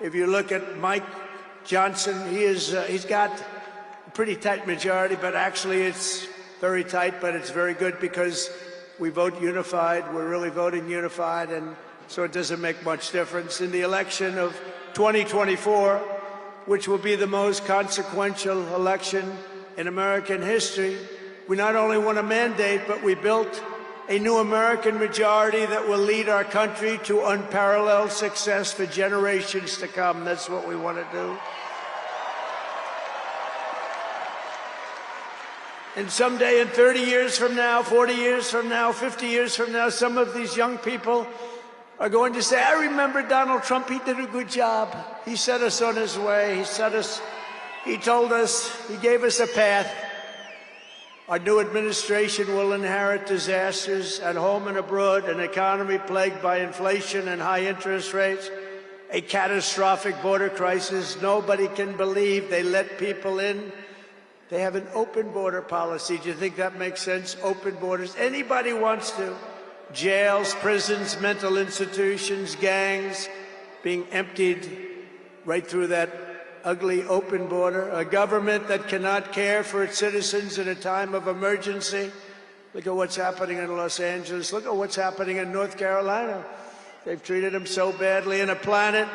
if you look at Mike Johnson, he's got a pretty tight majority, but actually it's very tight, but it's very good because we vote unified. We're really voting unified, and so it doesn't make much difference. In the election of 2024, which will be the most consequential election in American history, we not only won a mandate, but we built a new American majority that will lead our country to unparalleled success for generations to come. That's what we want to do. And someday, in 30 years from now, 40 years from now, 50 years from now, some of these young people are going to say, I remember Donald Trump, he did a good job. He set us on his way. He told us, he gave us a path. Our new administration will inherit disasters at home and abroad, an economy plagued by inflation and high interest rates, a catastrophic border crisis. Nobody can believe they let people in. They have an open border policy. Do you think that makes sense? Open borders. Anybody wants to jails, prisons, mental institutions, gangs being emptied right through that ugly open border, a government that cannot care for its citizens in a time of emergency. Look at what's happening in Los Angeles. Look at what's happening in North Carolina. They've treated them so badly. In a planet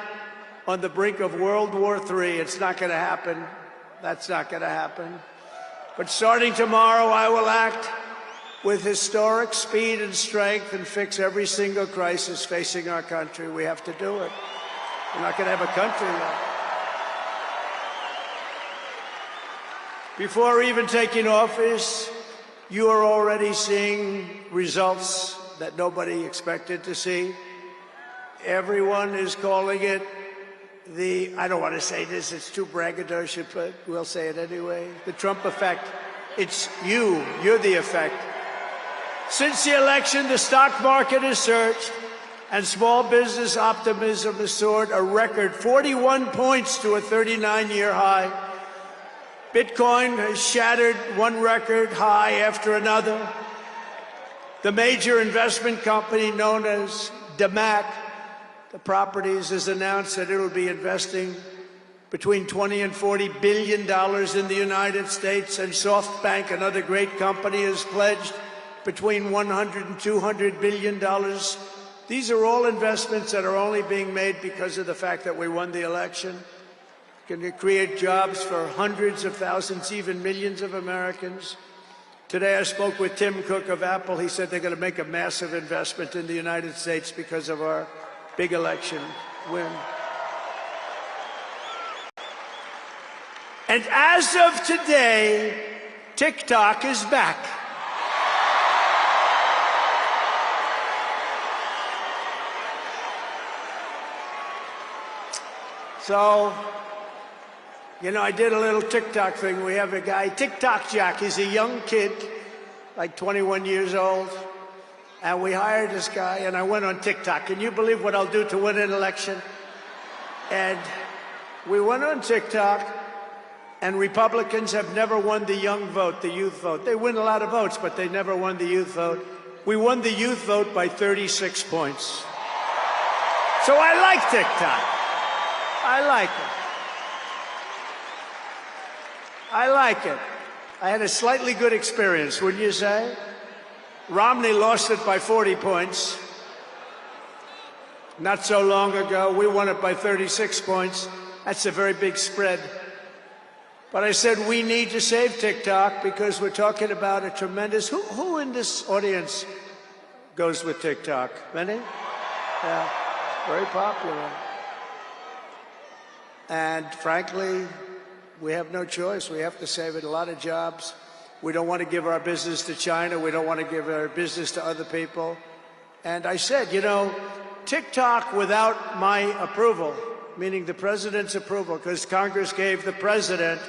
on the brink of World War III, it's not going to happen. That's not going to happen. But starting tomorrow, I will act with historic speed and strength and fix every single crisis facing our country. We have to do it. We're not going to have a country left. Before even taking office, you are already seeing results that nobody expected to see. Everyone is calling it I don't want to say this, it's too braggadocious, but we'll say it anyway, the Trump effect. It's you're the effect. Since the election, the stock market has surged and small business optimism has soared a record 41 points to a 39-year high. Bitcoin has shattered one record high after another. The major investment company known as DMAC, the properties, has announced that it will be investing between $20 and $40 billion in the United States, and SoftBank, another great company, has pledged between $100 and $200 billion. These are all investments that are only being made because of the fact that we won the election. Going to create jobs for hundreds of thousands, even millions of Americans. Today I spoke with Tim Cook of Apple. He said they're going to make a massive investment in the United States because of our big election win. And as of today, TikTok is back. So, you know, I did a little TikTok thing. We have a guy, TikTok Jack. He's a young kid, like 21 years old. And we hired this guy, and I went on TikTok. Can you believe what I'll do to win an election? And we went on TikTok, and Republicans have never won the young vote, the youth vote. They win a lot of votes, but they never won the youth vote. We won the youth vote by 36 points. So I like TikTok. I like it. I like it. I had a slightly good experience, wouldn't you say? Romney lost it by 40 points. Not so long ago, we won it by 36 points. That's a very big spread. But I said we need to save TikTok because we're talking about a tremendous... Who in this audience goes with TikTok? Many? Yeah, very popular. And frankly, we have no choice. We have to save it. A lot of jobs. We don't want to give our business to China. We don't want to give our business to other people. And I said, you know, TikTok without my approval, meaning the president's approval, because Congress gave the president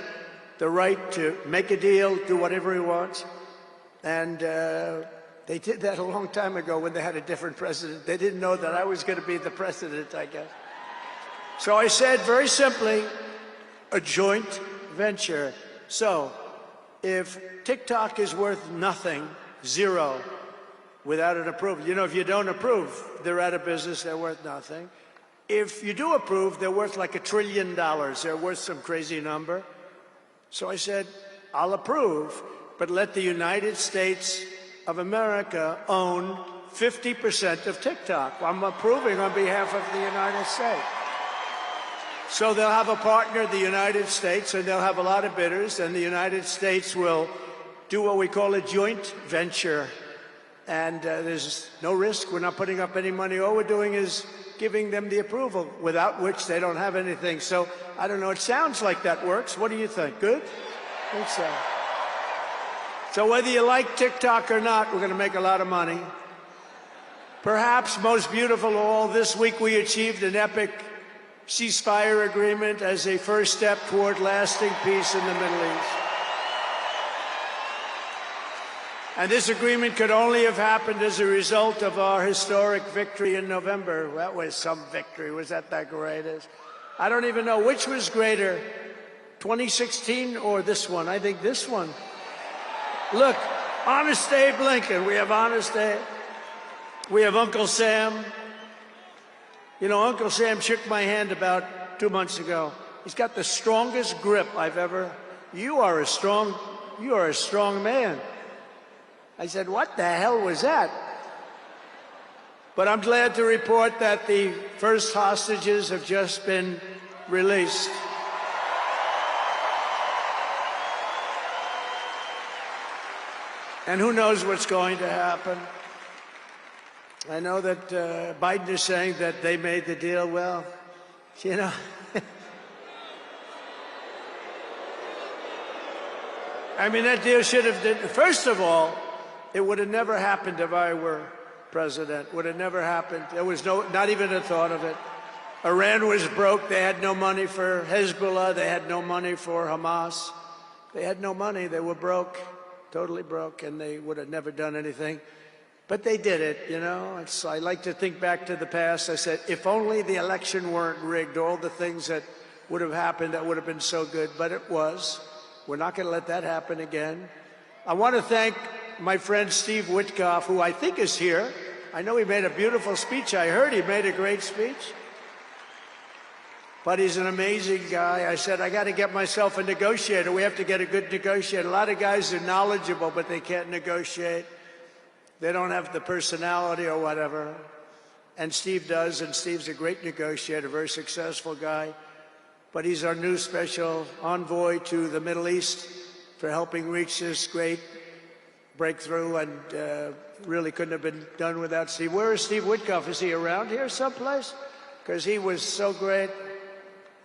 the right to make a deal, do whatever he wants. And they did that a long time ago when they had a different president. They didn't know that I was going to be the president, I guess. So I said, very simply, a joint venture. So if TikTok is worth nothing, zero, without an approval, you know, if you don't approve, they're out of business, they're worth nothing. If you do approve, they're worth like $1 trillion. They're worth some crazy number. So I said, I'll approve, but let the United States of America own 50% of TikTok. I'm approving on behalf of the United States. So they'll have a partner, the United States, and they'll have a lot of bidders, and the United States will do what we call a joint venture. And there's no risk. We're not putting up any money. All we're doing is giving them the approval, without which they don't have anything. So I don't know. It sounds like that works. What do you think? Good? I think so. So whether you like TikTok or not, we're going to make a lot of money. Perhaps most beautiful of all, this week we achieved an epic ceasefire agreement as a first step toward lasting peace in the Middle East. And this agreement could only have happened as a result of our historic victory in November. That was some victory. Was that the greatest? I don't even know which was greater, 2016 or this one. I think this one. Look, Honest Abe Lincoln. We have Honest Abe. We have Uncle Sam. You know, Uncle Sam shook my hand about 2 months ago. He's got the strongest grip I've ever. You are a strong man. I said, what the hell was that? But I'm glad to report that the first hostages have just been released. And who knows what's going to happen? I know that Biden is saying that they made the deal. Well, you know, I mean, that deal should have been, first of all, it would have never happened if I were president. Would have never happened. There was not even a thought of it. Iran was broke. They had no money for Hezbollah. They had no money for Hamas. They had no money. They were broke, totally broke, and they would have never done anything. But they did it, you know. I like to think back to the past. I said, if only the election weren't rigged, all the things that would have happened, that would have been so good. But it was. We're not going to let that happen again. I want to thank my friend Steve Witkoff, who I think is here. I know he made a beautiful speech. I heard he made a great speech. But he's an amazing guy. I said, I got to get myself a negotiator. We have to get a good negotiator. A lot of guys are knowledgeable, but they can't negotiate. They don't have the personality or whatever. And Steve does, and Steve's a great negotiator, very successful guy. But he's our new special envoy to the Middle East for helping reach this great breakthrough, and really couldn't have been done without Steve. Where is Steve Witkoff? Is he around here someplace? Because he was so great.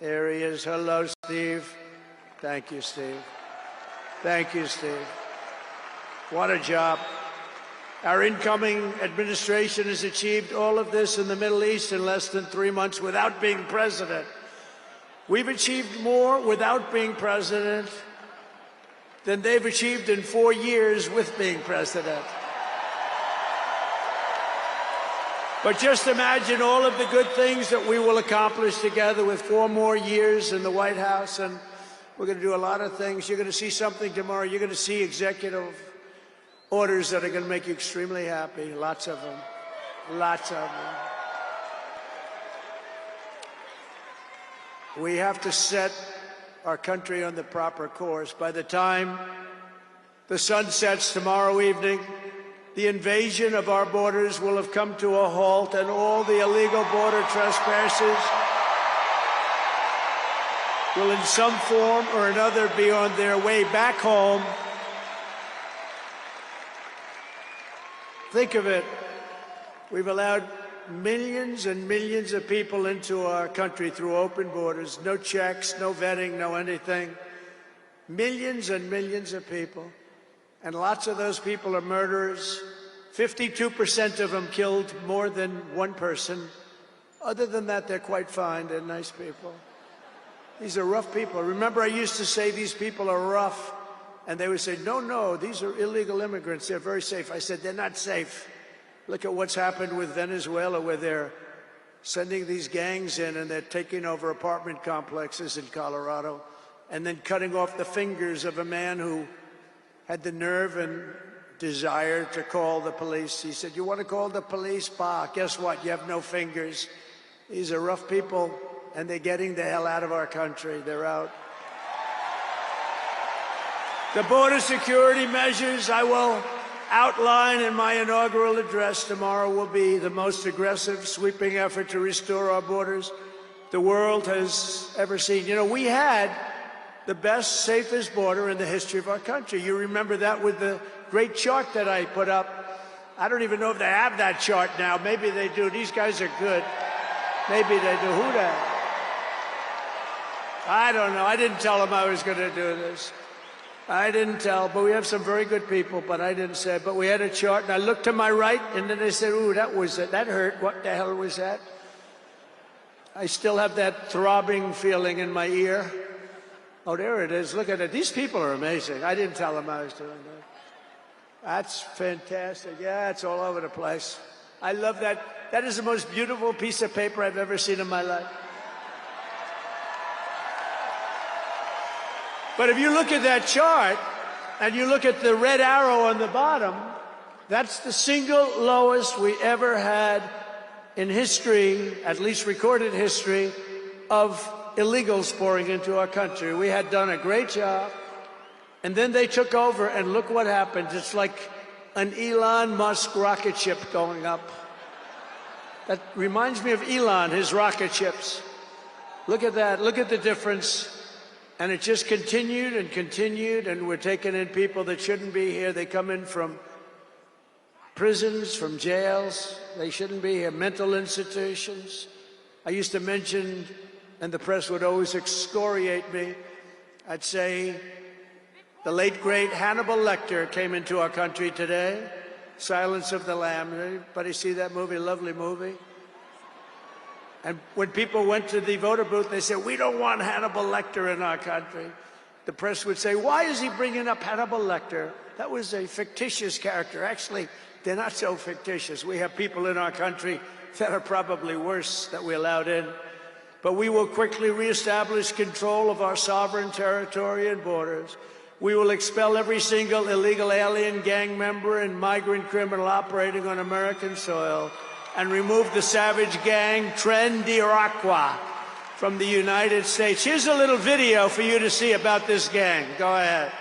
There he is. Hello, Steve. Thank you, Steve. Thank you, Steve. What a job. Our incoming administration has achieved all of this in the Middle East in less than 3 months without being president. We've achieved more without being president than they've achieved in 4 years with being president. But just imagine all of the good things that we will accomplish together with 4 more years in the White House, and we're going to do a lot of things. You're going to see something tomorrow. You're going to see executive orders that are going to make you extremely happy. Lots of them. Lots of them. We have to set our country on the proper course. By the time the sun sets tomorrow evening, the invasion of our borders will have come to a halt, and all the illegal border trespassers will in some form or another be on their way back home. Think of it. We've allowed millions and millions of people into our country through open borders, no checks, no vetting, no anything. Millions and millions of people. And lots of those people are murderers. 52% of them killed more than one person. Other than that, they're quite fine. They're nice people. These are rough people. Remember, I used to say these people are rough. And they would say, no, no, these are illegal immigrants. They're very safe. I said, they're not safe. Look at what's happened with Venezuela, where they're sending these gangs in and they're taking over apartment complexes in Colorado and then cutting off the fingers of a man who had the nerve and desire to call the police. He said, you want to call the police? Bah, guess what? You have no fingers. These are rough people, and they're getting the hell out of our country. They're out. The border security measures I will outline in my inaugural address tomorrow will be the most aggressive, sweeping effort to restore our borders the world has ever seen. You know, we had the best, safest border in the history of our country. You remember that with the great chart that I put up. I don't even know if they have that chart now. Maybe they do. These guys are good. Maybe they do. Who the? I don't know. I didn't tell them I was going to do this. I didn't tell, but we have some very good people, but I didn't say. But we had a chart, and I looked to my right, and then they said, ooh, that was it. That hurt. What the hell was that? I still have that throbbing feeling in my ear. Oh, there it is. Look at it. These people are amazing. I didn't tell them I was doing that. That's fantastic. Yeah, it's all over the place. I love that. That is the most beautiful piece of paper I've ever seen in my life. But if you look at that chart and you look at the red arrow on the bottom, That's the single lowest we ever had in history, at least recorded history, of illegals pouring into our country. We had done a great job, and then they took over, and look what happened. It's like an Elon Musk rocket ship going up. That reminds me of Elon, his rocket ships. Look at that, look at the difference. And it just continued and continued, and we're taking in people that shouldn't be here. They come in from prisons, from jails. They shouldn't be here. Mental institutions. I used to mention, and the press would always excoriate me, I'd say the late, great Hannibal Lecter came into our country today. Silence of the Lamb. Anybody see that movie? Lovely movie. And when people went to the voter booth, they said, we don't want Hannibal Lecter in our country. The press would say, why is he bringing up Hannibal Lecter? That was a fictitious character. Actually, they're not so fictitious. We have people in our country that are probably worse that we allowed in. But we will quickly reestablish control of our sovereign territory and borders. We will expel every single illegal alien, gang member, and migrant criminal operating on American soil, and remove the savage gang Tren de Aragua from the United States. Here's a little video for you to see about this gang. Go ahead.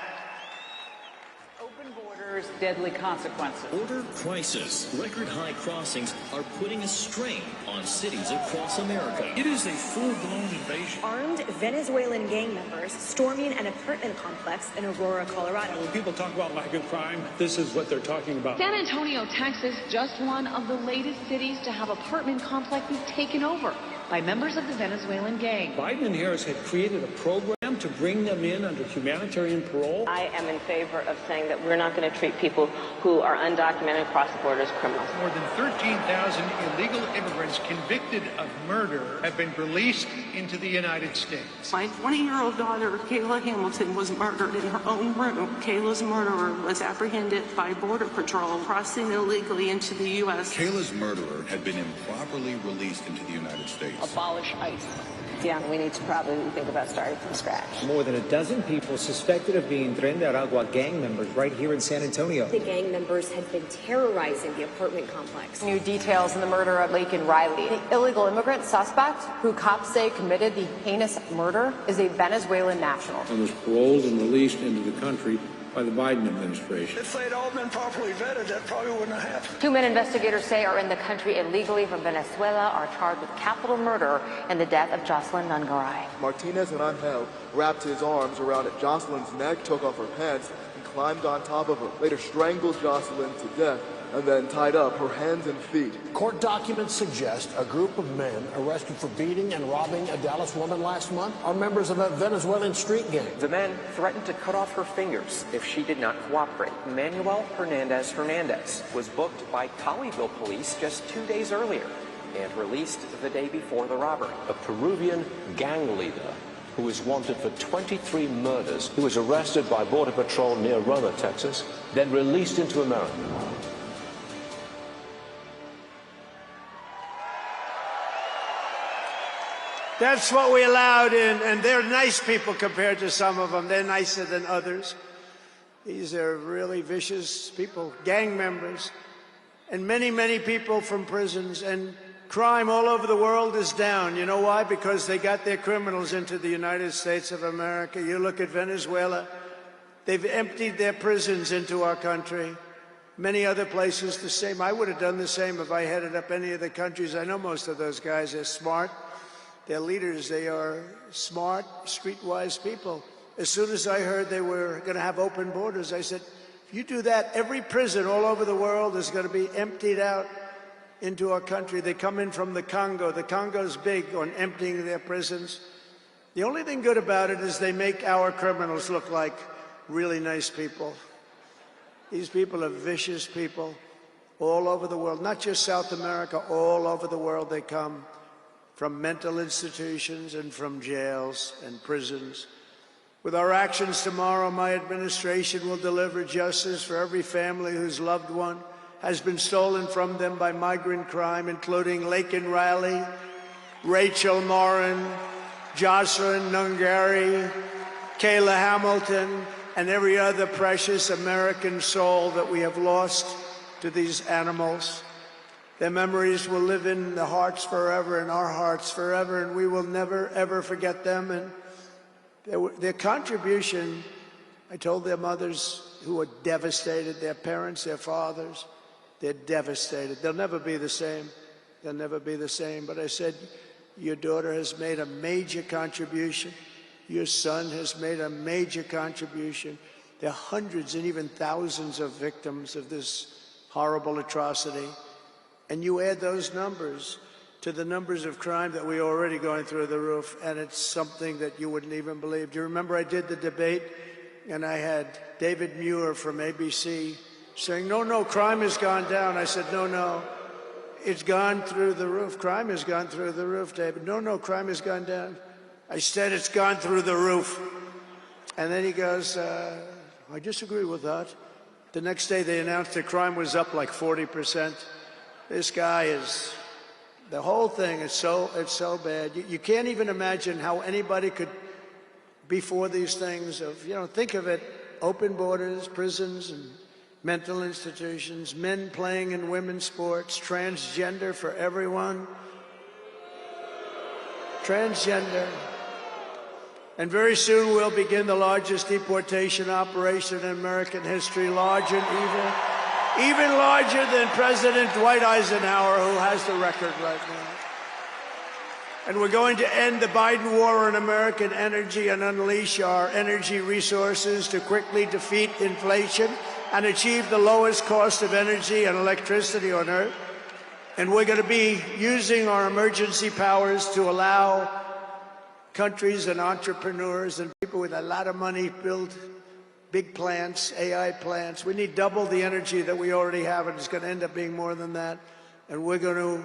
Open borders, deadly consequences. Border crisis. Record high crossings are putting a strain on cities across America. It is a full-blown invasion. Armed Venezuelan gang members storming an apartment complex in Aurora, Colorado. When people talk about lack of crime, this is what they're talking about. San Antonio, Texas, just one of the latest cities to have apartment complexes taken over by members of the Venezuelan gang. Biden and Harris had created a program to bring them in under humanitarian parole. I am in favor of saying that we're not going to treat people who are undocumented across the border as criminals. More than 13,000 illegal immigrants convicted of murder have been released into the United States. My 20-year-old daughter, Kayla Hamilton, was murdered in her own room. Kayla's murderer was apprehended by Border Patrol crossing illegally into the U.S. Kayla's murderer had been improperly released into the United States. Abolish ICE. Yeah, we need to probably think about starting from scratch. More than a dozen people suspected of being Tren de Aragua gang members right here in San Antonio. The gang members had been terrorizing the apartment complex. New details in the murder of Laken Riley. The illegal immigrant suspect, who cops say committed the heinous murder, is a Venezuelan national. And was paroled and released into the country by the Biden administration. If they'd all been properly vetted, that probably wouldn't have happened. 2 men investigators say are in the country illegally from Venezuela are charged with capital murder in the death of Jocelyn Nungaray. Martinez and Angel wrapped his arms around Jocelyn's neck, took off her pants, and climbed on top of her. Later strangled Jocelyn to death, and then tied up her hands and feet. Court documents suggest a group of men arrested for beating and robbing a Dallas woman last month are members of a Venezuelan street gang. The men threatened to cut off her fingers if she did not cooperate. Manuel Hernandez was booked by Colleyville police just 2 days earlier and released the day before the robbery. A Peruvian gang leader who is wanted for 23 murders, who was arrested by Border Patrol near Roma, Texas, then released into America. That's what we allowed in, and they're nice people compared to some of them. They're nicer than others. These are really vicious people, gang members, and many, many people from prisons. And crime all over the world is down. You know why? Because they got their criminals into the United States of America. You look at Venezuela, they've emptied their prisons into our country. Many other places the same. I would have done the same if I headed up any of the countries. I know most of those guys are smart. They're leaders. They are smart, streetwise people. As soon as I heard they were going to have open borders, I said, if you do that, every prison all over the world is going to be emptied out into our country. They come in from the Congo. The Congo's big on emptying their prisons. The only thing good about it is they make our criminals look like really nice people. These people are vicious people all over the world, not just South America, all over the world they come. From mental institutions and from jails and prisons. With our actions tomorrow, my administration will deliver justice for every family whose loved one has been stolen from them by migrant crime, including Laken Riley, Rachel Morin, Jocelyn Nungaray, Kayla Hamilton, and every other precious American soul that we have lost to these animals. Their memories will live in the hearts forever, in our hearts forever, and we will never, ever forget them. And their contribution, I told their mothers who were devastated, their parents, their fathers, they're devastated. They'll never be the same. They'll never be the same. But I said, your daughter has made a major contribution. Your son has made a major contribution. There are hundreds and even thousands of victims of this horrible atrocity. And you add those numbers to the numbers of crime that we're already going through the roof, and it's something that you wouldn't even believe. Do you remember I did the debate, and I had David Muir from ABC saying, no, crime has gone down. I said, no, it's gone through the roof. Crime has gone through the roof, David. No, crime has gone down. I said, it's gone through the roof. And then he goes, I disagree with that. The next day they announced that crime was up like 40%. This guy is, the whole thing is it's so bad. You can't even imagine how anybody could be for these things of, think of it, open borders, prisons and mental institutions, men playing in women's sports, transgender for everyone. Transgender. And very soon we'll begin the largest deportation operation in American history, large and evil. Even larger than President Dwight Eisenhower, who has the record right now. And we're going to end the Biden war on American energy and unleash our energy resources to quickly defeat inflation and achieve the lowest cost of energy and electricity on Earth. And we're going to be using our emergency powers to allow countries and entrepreneurs and people with a lot of money build big plants, AI plants. We need double the energy that we already have, and it's going to end up being more than that. And we're going to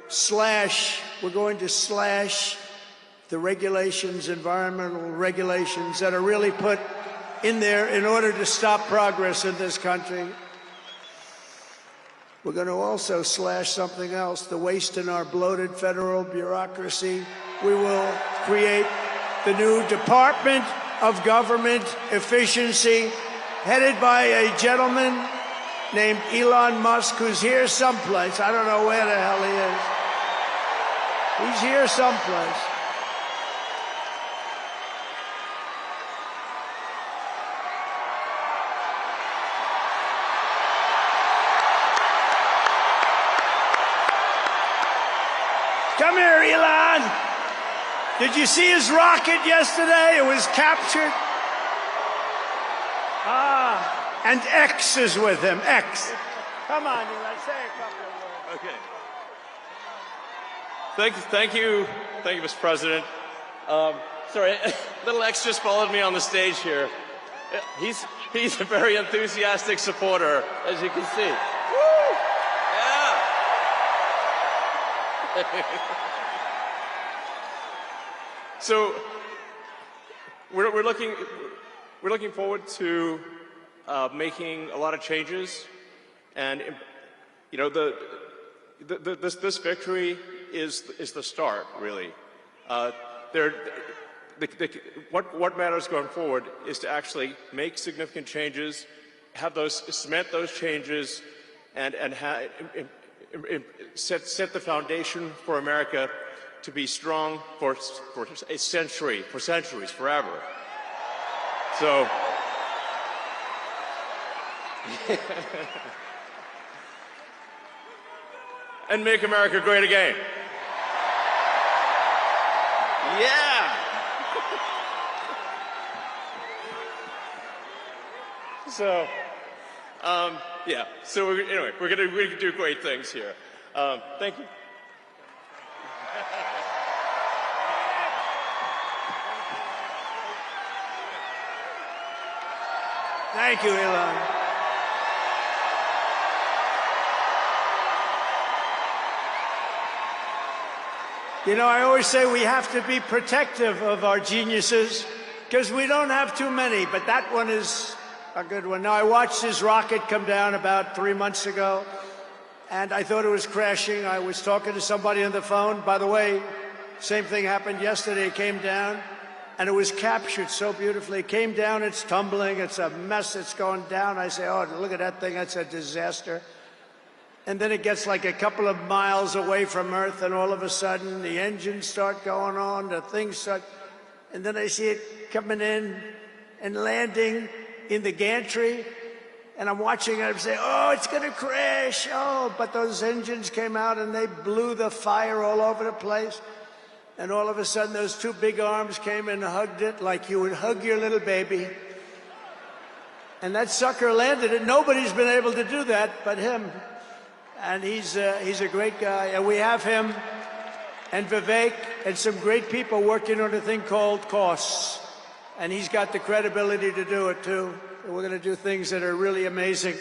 slash the regulations, environmental regulations that are really put in there in order to stop progress in this country. We're going to also slash something else, the waste in our bloated federal bureaucracy. We will create the new Department of Government Efficiency, headed by a gentleman named Elon Musk, who's here someplace. I don't know where the hell he is. He's here someplace. Come here, Elon. Did you see his rocket yesterday? It was captured. And X is with him. X. Come on, Elon, say a couple of words. Okay. Thank you, Mr. President. Sorry, little X just followed me on the stage here. He's a very enthusiastic supporter, as you can see. Woo! Yeah. So we're looking forward to making a lot of changes, and this victory is the start, really. What matters going forward is to actually make significant changes, cement those changes, and set the foundation for America to be strong for a century, for centuries, forever. So, and make America great again. Yeah. So, yeah. So anyway, we're gonna do great things here. Thank you. Thank you, Elon. I always say we have to be protective of our geniuses because we don't have too many, but that one is a good one. Now, I watched his rocket come down about 3 months ago, and I thought it was crashing. I was talking to somebody on the phone. By the way, same thing happened yesterday. It came down, and it was captured so beautifully. It came down, it's tumbling, it's a mess, it's going down. I say, oh, look at that thing, that's a disaster. and then it gets like a couple of miles away from Earth, and all of a sudden the engines start going on, the things start, and then I see it coming in and landing in the gantry, and I'm watching it, I'm saying, oh, it's gonna crash, oh, but those engines came out and they blew the fire all over the place, and all of a sudden those two big arms came and hugged it like you would hug your little baby, and that sucker landed it. Nobody's been able to do that but him, and he's a great guy, and we have him and Vivek and some great people working on a thing called costs, and he's got the credibility to do it too. We're going to do things that are really amazing.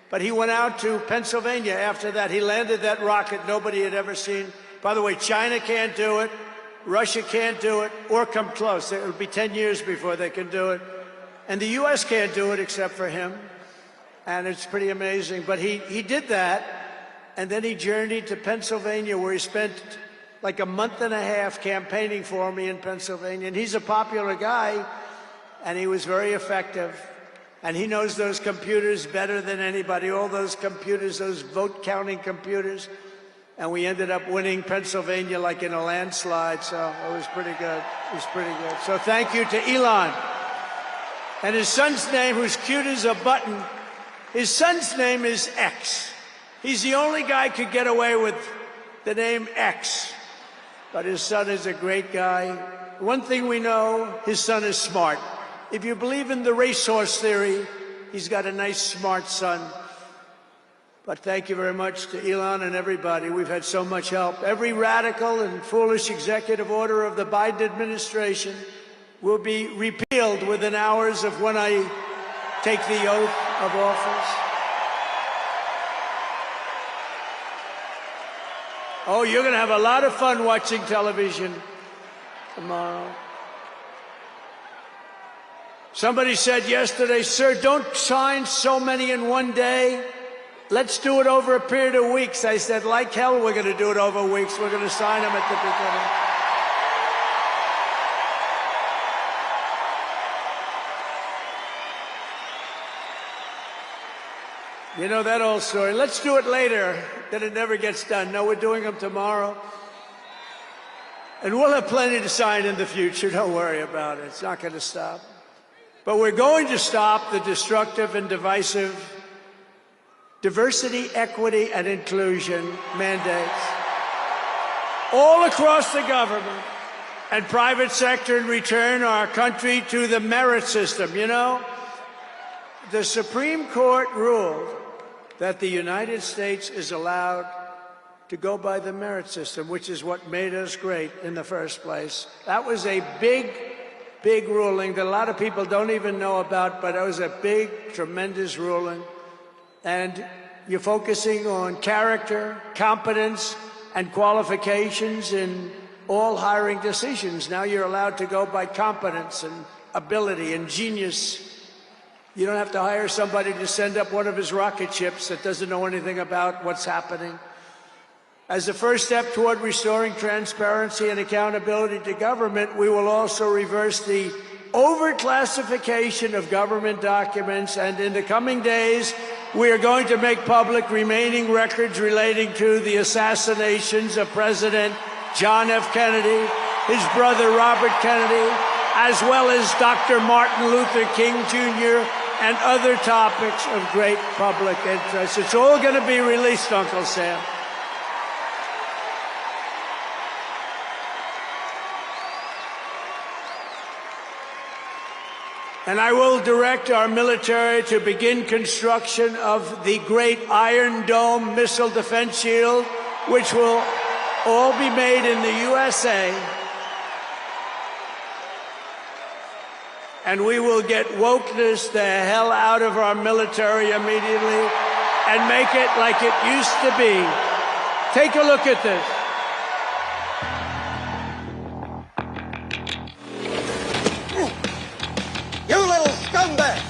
But he went out to Pennsylvania after that. He landed that rocket nobody had ever seen. By the way, China can't do it, Russia can't do it, or come close. It'll be 10 years before they can do it. And the U.S. can't do it except for him. And it's pretty amazing. But he did that, and then he journeyed to Pennsylvania, where he spent like a month and a half campaigning for me in Pennsylvania. And he's a popular guy, and he was very effective. And he knows those computers better than anybody, all those computers, those vote-counting computers. And we ended up winning Pennsylvania like in a landslide, so it was pretty good. It was pretty good. So thank you to Elon. And his son's name, who's cute as a button, his son's name is X. He's the only guy who could get away with the name X. But his son is a great guy. One thing we know, his son is smart. If you believe in the racehorse theory, he's got a nice, smart son. But thank you very much to Elon and everybody. We've had so much help. Every radical and foolish executive order of the Biden administration will be repealed within hours of when I take the oath of office. Oh, you're going to have a lot of fun watching television tomorrow. Somebody said yesterday, sir, don't sign so many in one day. Let's do it over a period of weeks. I said, like hell, we're going to do it over weeks. We're going to sign them at the beginning. You know that old story. Let's do it later, then it never gets done. No, we're doing them tomorrow. And we'll have plenty to sign in the future. Don't worry about it. It's not going to stop. But we're going to stop the destructive and divisive diversity, equity, and inclusion mandates all across the government and private sector and return our country to the merit system. You know, the Supreme Court ruled that the United States is allowed to go by the merit system, which is what made us great in the first place. That was a big ruling that a lot of people don't even know about, but it was a big, tremendous ruling. And you're focusing on character, competence, and qualifications in all hiring decisions. Now you're allowed to go by competence and ability and genius. You don't have to hire somebody to send up one of his rocket ships that doesn't know anything about what's happening. As a first step toward restoring transparency and accountability to government, we will also reverse the overclassification of government documents, and in the coming days, we are going to make public remaining records relating to the assassinations of President John F. Kennedy, his brother Robert Kennedy, as well as Dr. Martin Luther King Jr., and other topics of great public interest. It's all going to be released, Uncle Sam. And I will direct our military to begin construction of the great Iron Dome missile defense shield, which will all be made in the USA. And we will get wokeness the hell out of our military immediately and make it like it used to be. Take a look at this. You little scumbag!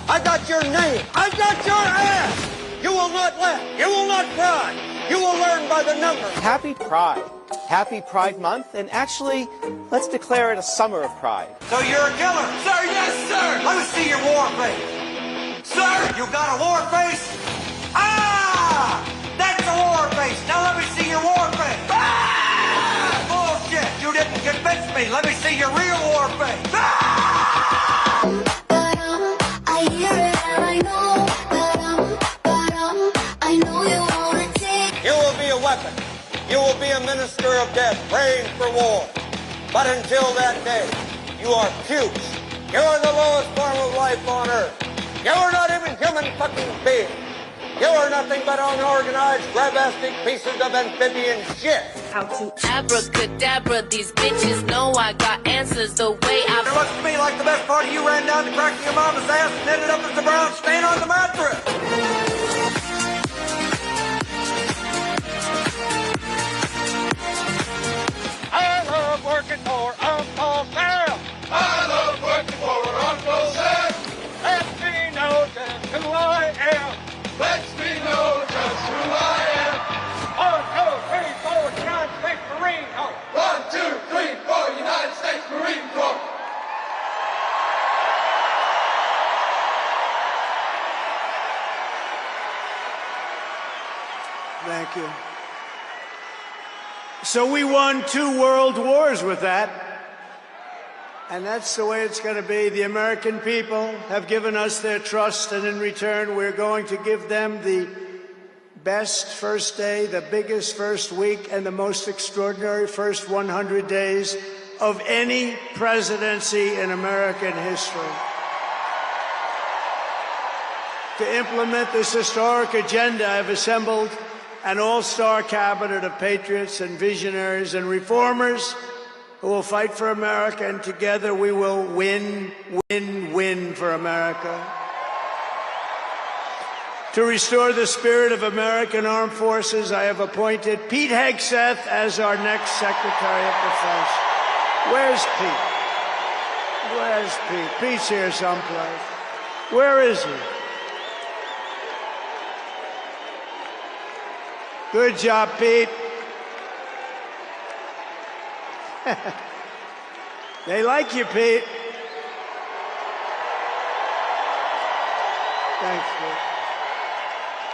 I got your name! I got your ass! You will not laugh! You will not cry! You will learn by the numbers! Happy Pride. Happy Pride Month, and actually, let's declare it a summer of pride. So you're a killer? Sir, yes, sir! Let me see your war face! Sir, you got a war face? Ah! That's face. Let me see your real war face. I hear it and I know, I know you wanna take. You will be a weapon. You will be a minister of death, praying for war. But until that day, you are puce. You are the lowest form of life on earth. You are not even human fucking beings. You are nothing but unorganized, grabastic pieces of amphibian shit. How to abracadabra, these bitches know I got answers the way I... It looks to me like the best part of you ran down to cracking your mama's ass and ended up as a brown stain on the mattress. I love working for Uncle Sam. I love working for Uncle Sam. Let me know just who I am. Let me know just who I am. 1, 2, 3, 4, United States Marine Corps. 1, 2, 3, 4, United States Marine Corps. Thank you. So we won 2 world wars with that. And that's the way it's going to be. The American people have given us their trust, and in return, we're going to give them the best first day, the biggest first week, and the most extraordinary first 100 days of any presidency in American history. To implement this historic agenda, I've assembled an all-star cabinet of patriots and visionaries and reformers who will fight for America, and together we will win, win, win for America. To restore the spirit of American armed forces, I have appointed Pete Hegseth as our next Secretary of Defense. Where's Pete? Where's Pete? Pete's here someplace. Where is he? Good job, Pete. They like you, Pete. Thanks, Pete.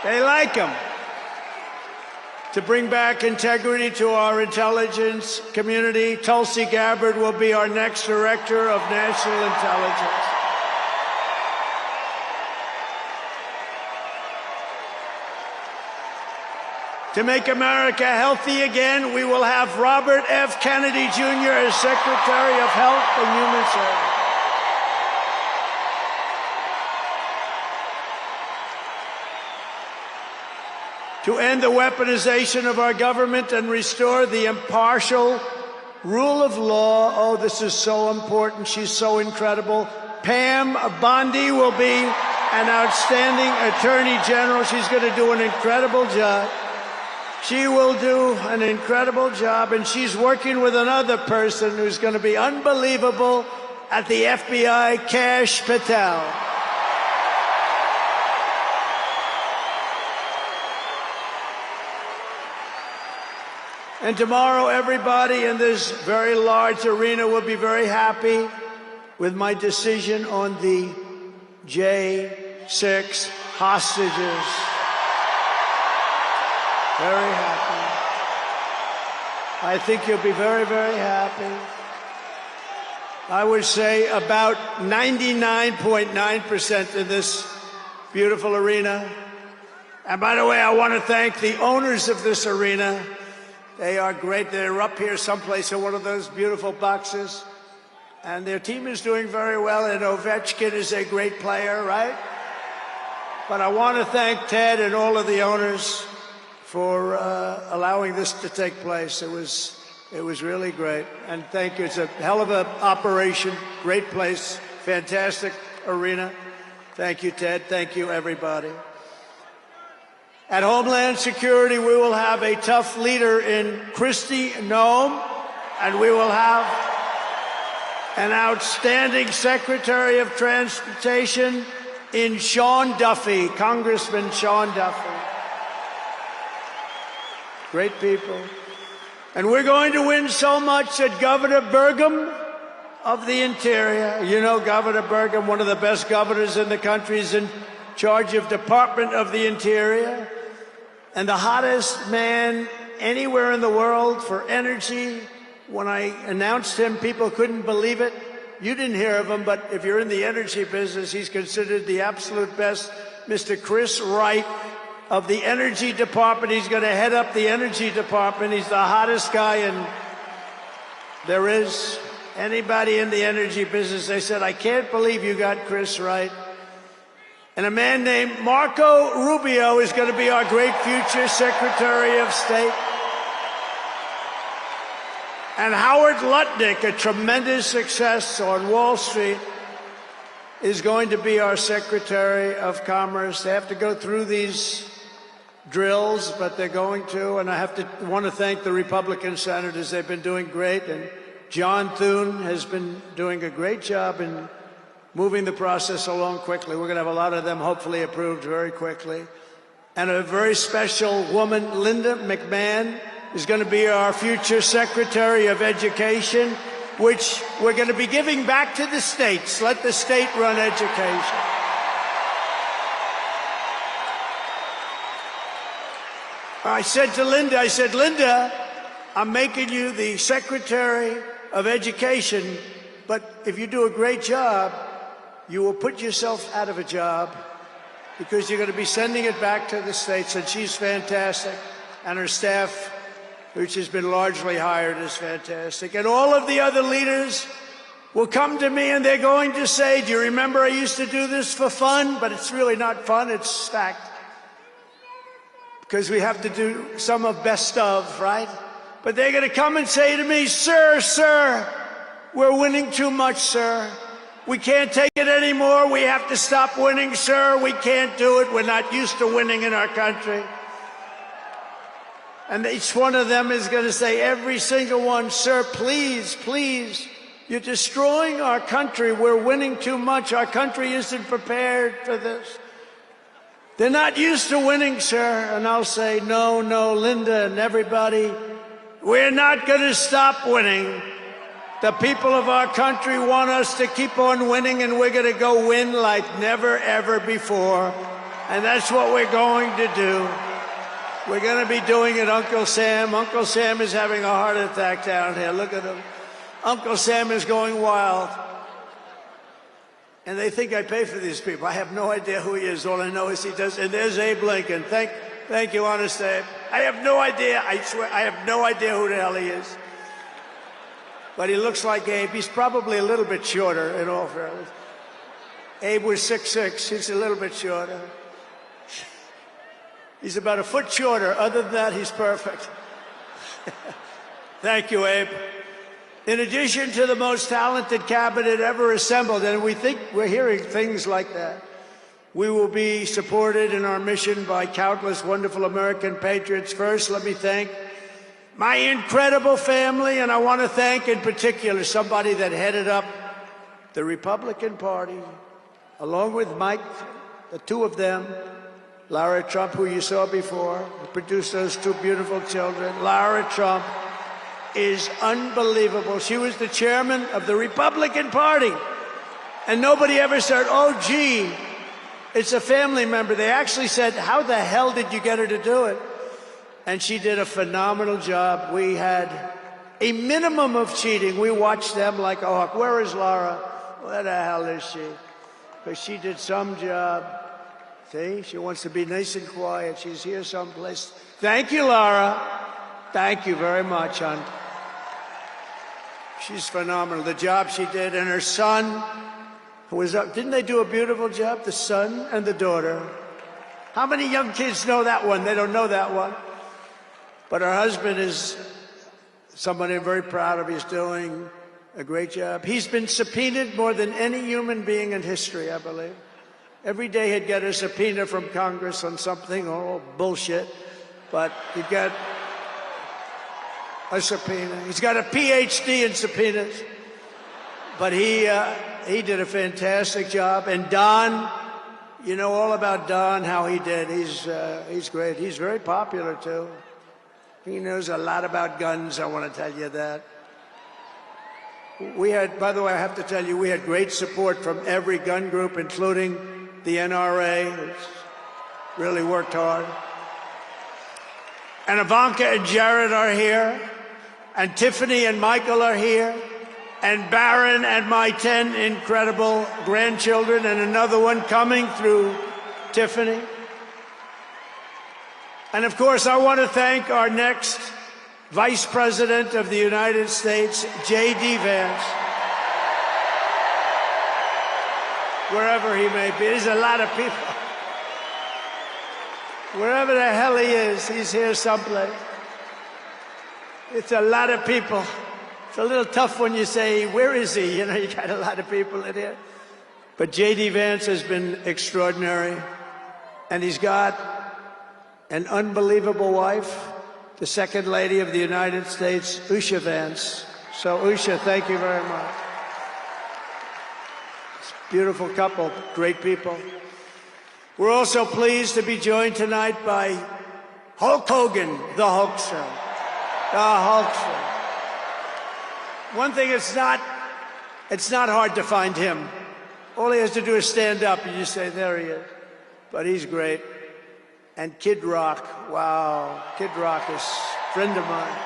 They like him. To bring back integrity to our intelligence community, Tulsi Gabbard will be our next Director of National Intelligence. To make America healthy again, we will have Robert F. Kennedy Jr. as Secretary of Health and Human Services. To end the weaponization of our government and restore the impartial rule of law. Oh, this is so important. She's so incredible. Pam Bondi will be an outstanding Attorney General. She's going to do an incredible job. She will do an incredible job, and she's working with another person who's going to be unbelievable at the FBI, Kash Patel. And tomorrow, everybody in this very large arena will be very happy with my decision on the J6 hostages. Very happy. I think you'll be very, very happy. I would say about 99.9% in this beautiful arena. And by the way, I want to thank the owners of this arena. They are great. They're up here someplace in one of those beautiful boxes. And their team is doing very well, and Ovechkin is a great player, right? But I want to thank Ted and all of the owners for allowing this to take place. It was really great. And thank you. It's a hell of an operation. Great place. Fantastic arena. Thank you, Ted. Thank you, everybody. At Homeland Security, we will have a tough leader in Kristi Noem, and we will have an outstanding Secretary of Transportation in Sean Duffy, Congressman Sean Duffy. Great people. And we're going to win so much that Governor Burgum of the Interior, you know Governor Burgum, one of the best governors in the country, is in charge of Department of the Interior, and the hottest man anywhere in the world for energy, When I announced him, people couldn't believe it. You didn't hear of him, but if you're in the energy business, he's considered the absolute best. Mr. Chris Wright of the Energy Department. He's going to head up the Energy Department. He's the hottest guy there is. Anybody in the energy business, they said, I can't believe you got Chris Wright. And a man named Marco Rubio is going to be our great future Secretary of State. And Howard Lutnick, a tremendous success on Wall Street, is going to be our Secretary of Commerce. They have to go through these drills, but they're going to. And I want to thank the Republican senators. They've been doing great. And John Thune has been doing a great job in moving the process along quickly. We're going to have a lot of them hopefully approved very quickly. And a very special woman, Linda McMahon, is going to be our future Secretary of Education, which we're going to be giving back to the states. Let the state run education. I said to Linda, Linda, I'm making you the Secretary of Education, but if you do a great job, you will put yourself out of a job because you're going to be sending it back to the states. And she's fantastic. And her staff, which has been largely hired, is fantastic. And all of the other leaders will come to me and they're going to say, do you remember I used to do this for fun? But it's really not fun, it's fact. Because we have to do some of best of, right? But they're going to come and say to me, sir, we're winning too much, sir. We can't take it anymore. We have to stop winning, sir. We can't do it. We're not used to winning in our country. And each one of them is going to say, every single one, sir, please, please, you're destroying our country. We're winning too much. Our country isn't prepared for this. They're not used to winning, sir. And I'll say, no, Linda and everybody, we're not going to stop winning. The people of our country want us to keep on winning, and we're going to go win like never, ever before. And that's what we're going to do. We're going to be doing it, Uncle Sam. Uncle Sam is having a heart attack down here. Look at him. Uncle Sam is going wild. And they think I pay for these people. I have no idea who he is. All I know is he does. And there's Abe Lincoln. Thank you, honest Abe. I have no idea. I swear, I have no idea who the hell he is. But he looks like Abe. He's probably a little bit shorter, in all fairness. Abe was 6'6". He's a little bit shorter. He's about a foot shorter. Other than that, he's perfect. Thank you, Abe. In addition to the most talented cabinet ever assembled, and we think we're hearing things like that, we will be supported in our mission by countless wonderful American patriots. First, let me thank my incredible family, and I want to thank in particular somebody that headed up the Republican Party, along with Mike, the two of them, Lara Trump, who you saw before, who produced those two beautiful children. Lara Trump is unbelievable. She was the chairman of the Republican Party, and nobody ever said, oh, gee, it's a family member. They actually said, how the hell did you get her to do it? And she did a phenomenal job. We had a minimum of cheating. We watched them like a hawk. Where is Laura? Where the hell is she? Because she did some job. See, she wants to be nice and quiet. She's here someplace. Thank you, Laura. Thank you very much, hon. She's phenomenal. The job she did, and her son, who was up. Didn't they do a beautiful job? The son and the daughter. How many young kids know that one? They don't know that one. But her husband is somebody I'm very proud of. He's doing a great job. He's been subpoenaed more than any human being in history, I believe. Every day he'd get a subpoena from Congress on something, oh, bullshit. But he'd get a subpoena. He's got a PhD in subpoenas. But he did a fantastic job. And Don, you know all about Don, how he did. He's great. He's very popular, too. He knows a lot about guns, I want to tell you that. We had, by the way, I have to tell you, we had great support from every gun group, including the NRA, which really worked hard. And Ivanka and Jared are here. And Tiffany and Michael are here. And Barron and my 10 incredible grandchildren, and another one coming through Tiffany. And of course, I want to thank our next Vice President of the United States, J.D. Vance. Wherever he may be, there's a lot of people. Wherever the hell he is, he's here someplace. It's a lot of people. It's a little tough when you say, where is he? You know, you got a lot of people in here. But J.D. Vance has been extraordinary. And he's got an unbelievable wife, the Second Lady of the United States, Usha Vance. So, Usha, thank you very much. It's a beautiful couple, great people. We're also pleased to be joined tonight by Hulk Hogan, the Hulkster. The Hulkster. One thing, it's not hard to find him. All he has to do is stand up and you say, there he is. But he's great. And Kid Rock, wow. Kid Rock is a friend of mine.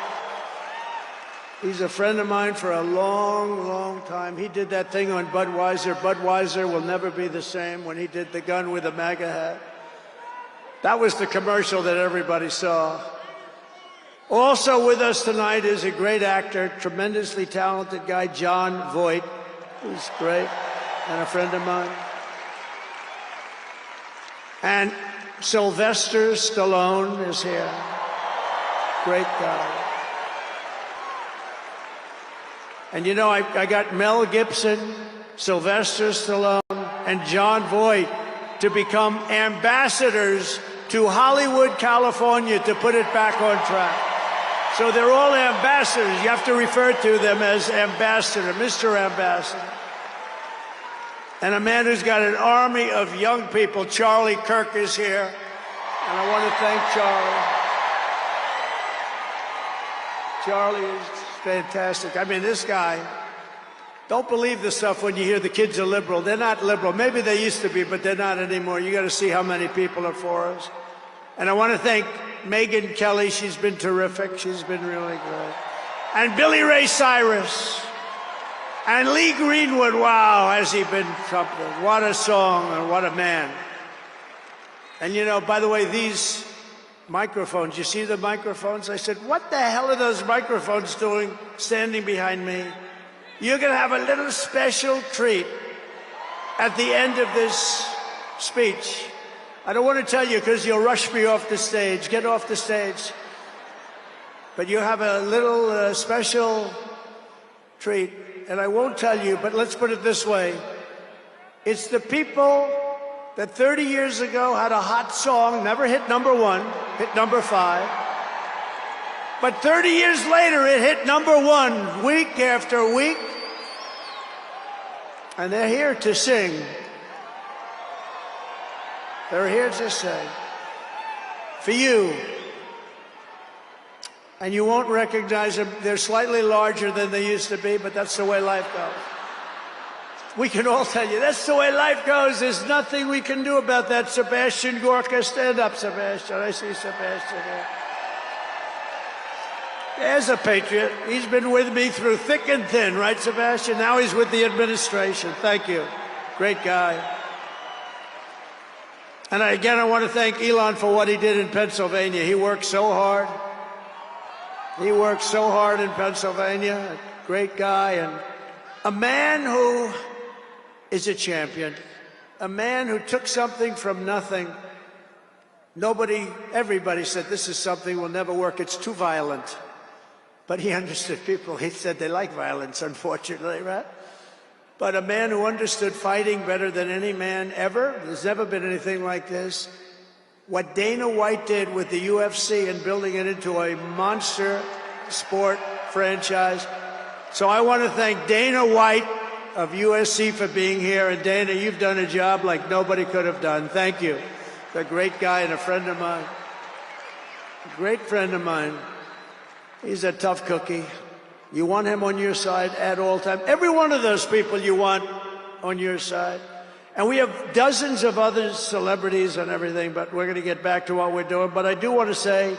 He's a friend of mine for a long, long time. He did that thing on Budweiser. Budweiser will never be the same, when he did the gun with the MAGA hat. That was the commercial that everybody saw. Also with us tonight is a great actor, tremendously talented guy, Jon Voight, who's great, and a friend of mine. And Sylvester Stallone is here. Great guy. And you know, I got Mel Gibson, Sylvester Stallone, and Jon Voight to become ambassadors to Hollywood, California, to put it back on track. So they're all ambassadors. You have to refer to them as ambassador, Mr. Ambassador. And a man who's got an army of young people, Charlie Kirk, is here. And I want to thank Charlie. Charlie is fantastic. I mean, this guy, don't believe the stuff when you hear the kids are liberal. They're not liberal. Maybe they used to be, but they're not anymore. You got to see how many people are for us. And I want to thank Megyn Kelly. She's been terrific. She's been really great. And Billy Ray Cyrus. And Lee Greenwood. Wow, has he been something. What a song and what a man. And you know, by the way, these microphones, you see the microphones? I said, what the hell are those microphones doing standing behind me? You're going to have a little special treat at the end of this speech. I don't want to tell you because you'll rush me off the stage. Get off the stage. But you have a little special treat. And I won't tell you, but let's put it this way. It's the people that 30 years ago had a hot song, never hit #1, hit #5. But 30 years later, it hit #1 week after week. And they're here to sing. They're here to sing. For you. And you won't recognize them. They're slightly larger than they used to be, but that's the way life goes. We can all tell you, that's the way life goes. There's nothing we can do about that. Sebastian Gorka, stand up, Sebastian. I see Sebastian here. There's a patriot. He's been with me through thick and thin, right, Sebastian? Now he's with the administration. Thank you. Great guy. And again, I want to thank Elon for what he did in Pennsylvania. He worked so hard. He worked so hard in Pennsylvania. A great guy and a man who is a champion. A man who took something from nothing. Everybody said this is something will never work. It's too violent. But he understood people. He said they like violence, unfortunately, right? But a man who understood fighting better than any man ever. There's never been anything like this. What Dana White did with the UFC and building it into a monster sport franchise. So I want to thank Dana White of USC for being here. And Dana, you've done a job like nobody could have done. Thank you. A great guy and a friend of mine. A great friend of mine. He's a tough cookie. You want him on your side at all times. Every one of those people you want on your side. And we have dozens of other celebrities and everything, but we're going to get back to what we're doing. But I do want to say,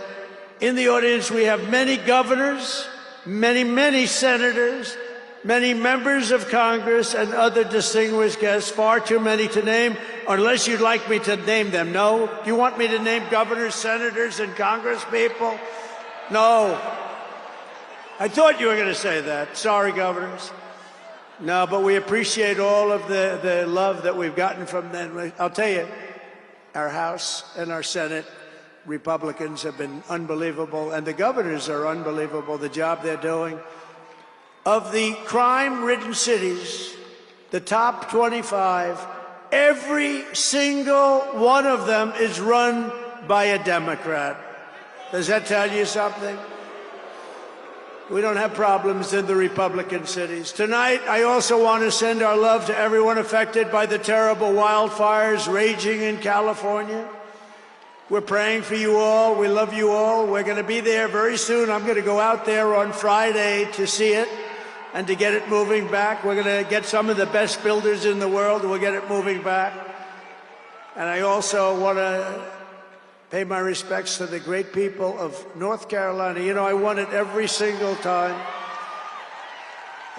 in the audience, we have many governors, many senators, many members of Congress, and other distinguished guests, far too many to name, unless you'd like me to name them. No? You want me to name governors, senators, and congresspeople? No. I thought you were going to say that. Sorry, governors. No, but we appreciate all of the love that we've gotten from them. I'll tell you, our House and our Senate Republicans have been unbelievable, and the governors are unbelievable, the job they're doing. Of the crime-ridden cities, the top 25, every single one of them is run by a Democrat. Does that tell you something? We don't have problems in the Republican cities. Tonight, I also want to send our love to everyone affected by the terrible wildfires raging in California. We're praying for you all. We love you all. We're going to be there very soon. I'm going to go out there on Friday to see it and to get it moving back. We're going to get some of the best builders in the world, and we'll get it moving back. And I also want to pay my respects to the great people of North Carolina. You know, I won it every single time,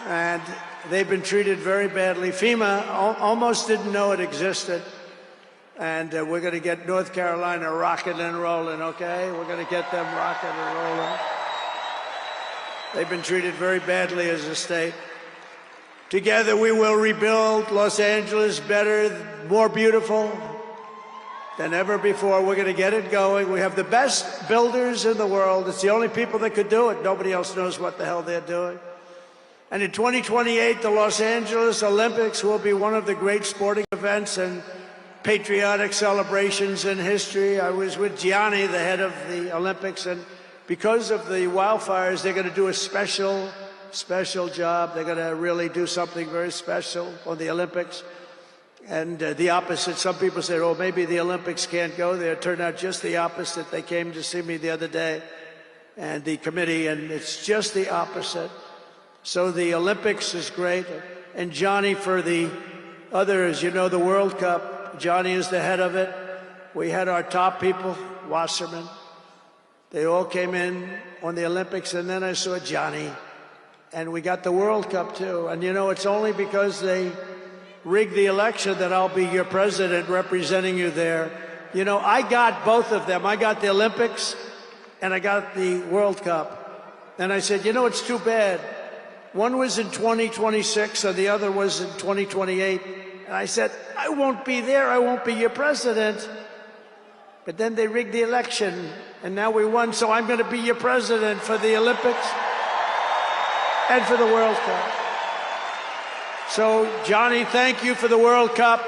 and they've been treated very badly. FEMA almost didn't know it existed, and we're going to get North Carolina rocking and rolling, okay? We're going to get them rocking and rolling. They've been treated very badly as a state. Together we will rebuild Los Angeles better, more beautiful than ever before. We're going to get it going. We have the best builders in the world. It's the only people that could do it. Nobody else knows what the hell they're doing. And in 2028, the Los Angeles Olympics will be one of the great sporting events and patriotic celebrations in history. I was with Gianni, the head of the Olympics, and because of the wildfires, they're going to do a special job. They're going to really do something very special on the Olympics. And the opposite, some people said, oh, maybe the Olympics can't go there. It turned out just the opposite. They came to see me the other day, and the committee, and it's just the opposite. So the Olympics is great. And Johnny, for the others, you know, the World Cup, Johnny is the head of it. We had our top people, Wasserman. They all came in on the Olympics, and then I saw Johnny. And we got the World Cup, too. And, you know, it's only because they rigged the election that I'll be your president representing you there. You know, I got both of them. I got the Olympics and I got the World Cup. And I said, you know, it's too bad. One was in 2026 and the other was in 2028. And I said, I won't be there. I won't be your president. But then they rigged the election and now we won. So I'm going to be your president for the Olympics and for the World Cup. So, Johnny, thank you for the World Cup,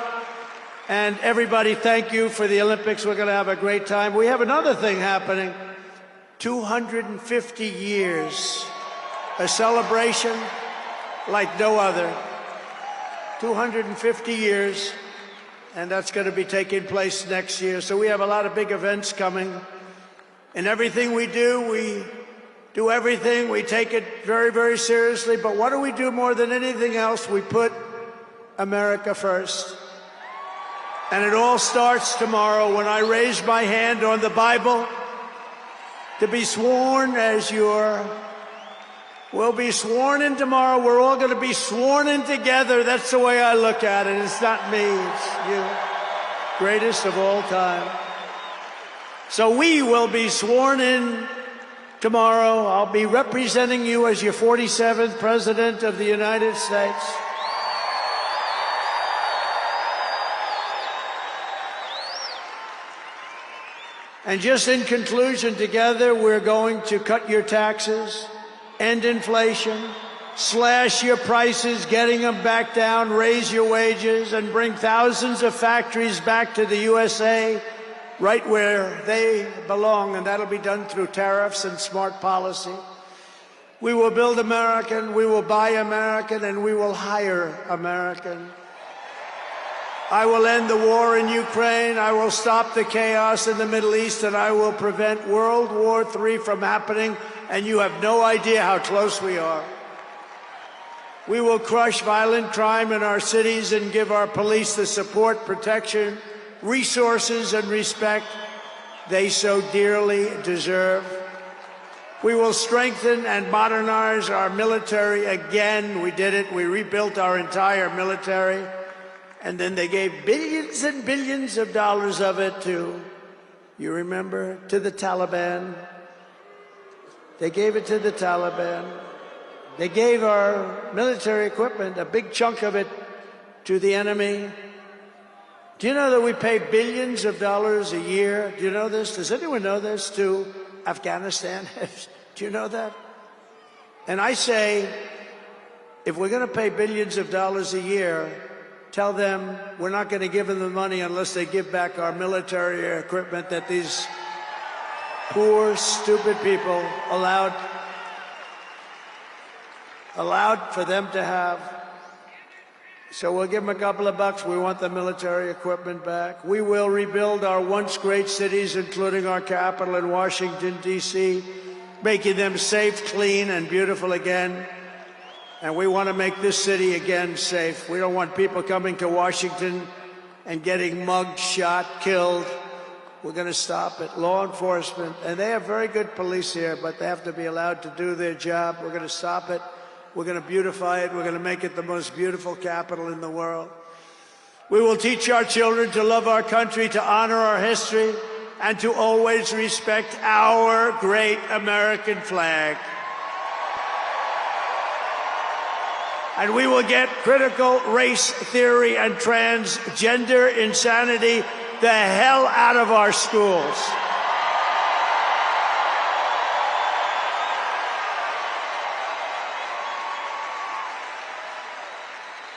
and everybody, thank you for the Olympics. We're going to have a great time. We have another thing happening, 250 years, a celebration like no other, 250 years, and that's going to be taking place next year. So we have a lot of big events coming, and everything we do everything. We take it very, very seriously. But what do we do more than anything else? We put America first. And it all starts tomorrow when I raise my hand on the Bible to be sworn as we'll be sworn in tomorrow. We're all going to be sworn in together. That's the way I look at it. It's not me, it's you. Greatest of all time. So we will be sworn in tomorrow. I'll be representing you as your 47th President of the United States. And just in conclusion, together we're going to cut your taxes, end inflation, slash your prices, getting them back down, raise your wages, and bring thousands of factories back to the USA, right where they belong, and that'll be done through tariffs and smart policy. We will build American, we will buy American, and we will hire American. I will end the war in Ukraine, I will stop the chaos in the Middle East, and I will prevent World War III from happening, and you have no idea how close we are. We will crush violent crime in our cities and give our police the support, protection, resources and respect they so dearly deserve. We will strengthen and modernize our military again. We did it. We rebuilt our entire military. And then they gave billions and billions of dollars of it to, you remember, to the Taliban. They gave it to the Taliban. They gave our military equipment, a big chunk of it, to the enemy. Do you know that we pay billions of dollars a year? Do you know this? Does anyone know this? To Afghanistan? Do you know that? And I say, if we're going to pay billions of dollars a year, tell them we're not going to give them the money unless they give back our military equipment that these poor, stupid people allowed for them to have. So we'll give them a couple of bucks. We want the military equipment back. We will rebuild our once great cities, including our capital in Washington, D.C., making them safe, clean, and beautiful again. And we want to make this city again safe. We don't want people coming to Washington and getting mugged, shot, killed. We're going to stop it. Law enforcement, and they have very good police here, but they have to be allowed to do their job. We're going to stop it. We're going to beautify it. We're going to make it the most beautiful capital in the world. We will teach our children to love our country, to honor our history, and to always respect our great American flag. And we will get critical race theory and transgender insanity the hell out of our schools.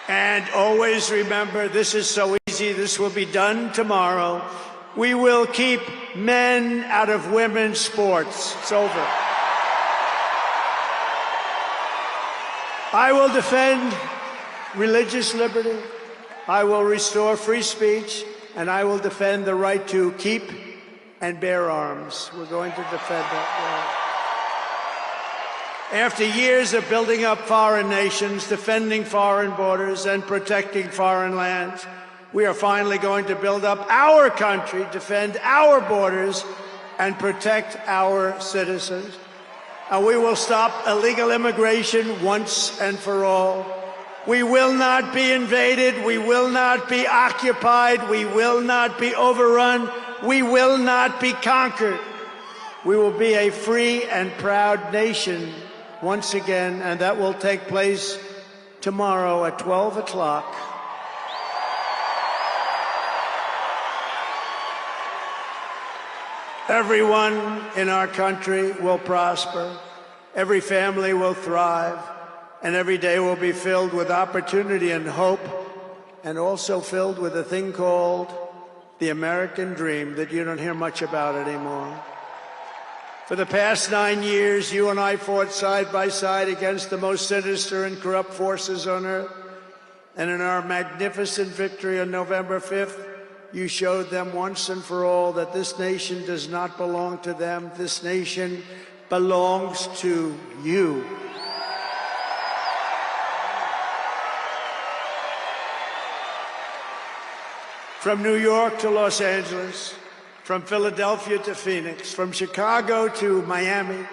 And always remember, this is so easy, this will be done tomorrow. We will keep men out of women's sports. It's over. I will defend religious liberty. I will restore free speech. And I will defend the right to keep and bear arms. We're going to defend that. After years of building up foreign nations, defending foreign borders, and protecting foreign lands, we are finally going to build up our country, defend our borders, and protect our citizens. And we will stop illegal immigration once and for all. We will not be invaded. We will not be occupied. We will not be overrun. We will not be conquered. We will be a free and proud nation once again, and that will take place tomorrow at 12 o'clock. Everyone in our country will prosper. Every family will thrive. And every day will be filled with opportunity and hope, and also filled with a thing called the American dream that you don't hear much about anymore. For the past 9 years, you and I fought side by side against the most sinister and corrupt forces on earth. And in our magnificent victory on November 5th, you showed them once and for all that this nation does not belong to them. This nation belongs to you. From New York to Los Angeles, from Philadelphia to Phoenix, from Chicago to Miami,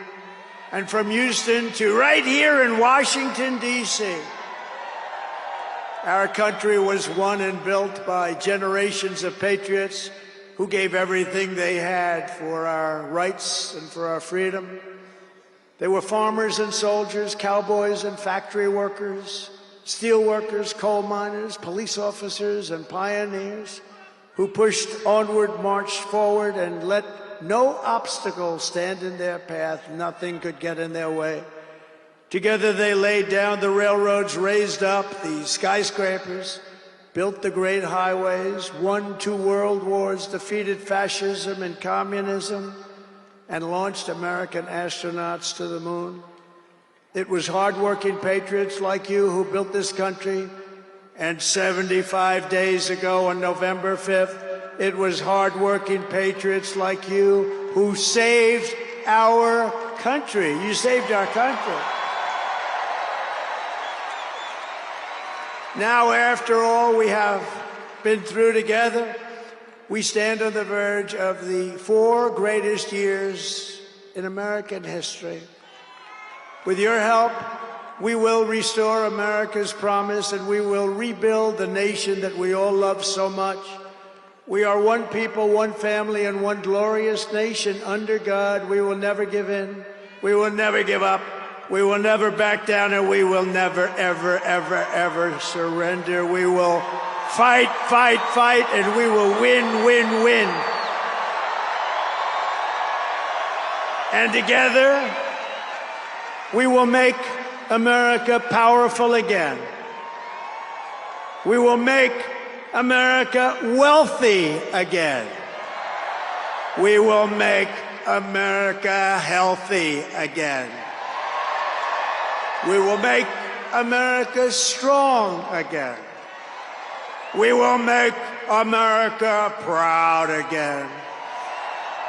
and from Houston to right here in Washington, D.C. Our country was won and built by generations of patriots who gave everything they had for our rights and for our freedom. They were farmers and soldiers, cowboys and factory workers, steel workers, coal miners, police officers, and pioneers who pushed onward, marched forward, and let no obstacle stand in their path. Nothing could get in their way. Together they laid down the railroads, raised up the skyscrapers, built the great highways, won 2 world wars, defeated fascism and communism, and launched American astronauts to the moon. It was hard-working patriots like you who built this country, and 75 days ago on November 5th, it was hard-working patriots like you who saved our country. You saved our country. Now, after all we have been through together, we stand on the verge of the 4 greatest years in American history. With your help, we will restore America's promise and we will rebuild the nation that we all love so much. We are one people, one family, and one glorious nation under God. We will never give in. We will never give up. We will never back down, and we will never, ever, ever, ever surrender. We will fight, fight, fight, and we will win, win, win. And together, we will make America powerful again. We will make America wealthy again. We will make America healthy again. We will make America strong again. We will make America proud again.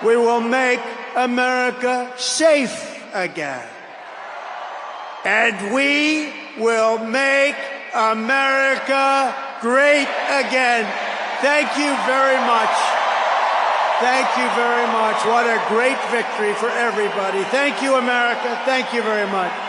We will make America safe again. And we will make America great again. Thank you very much. Thank you very much. What a great victory for everybody. Thank you, America. Thank you very much.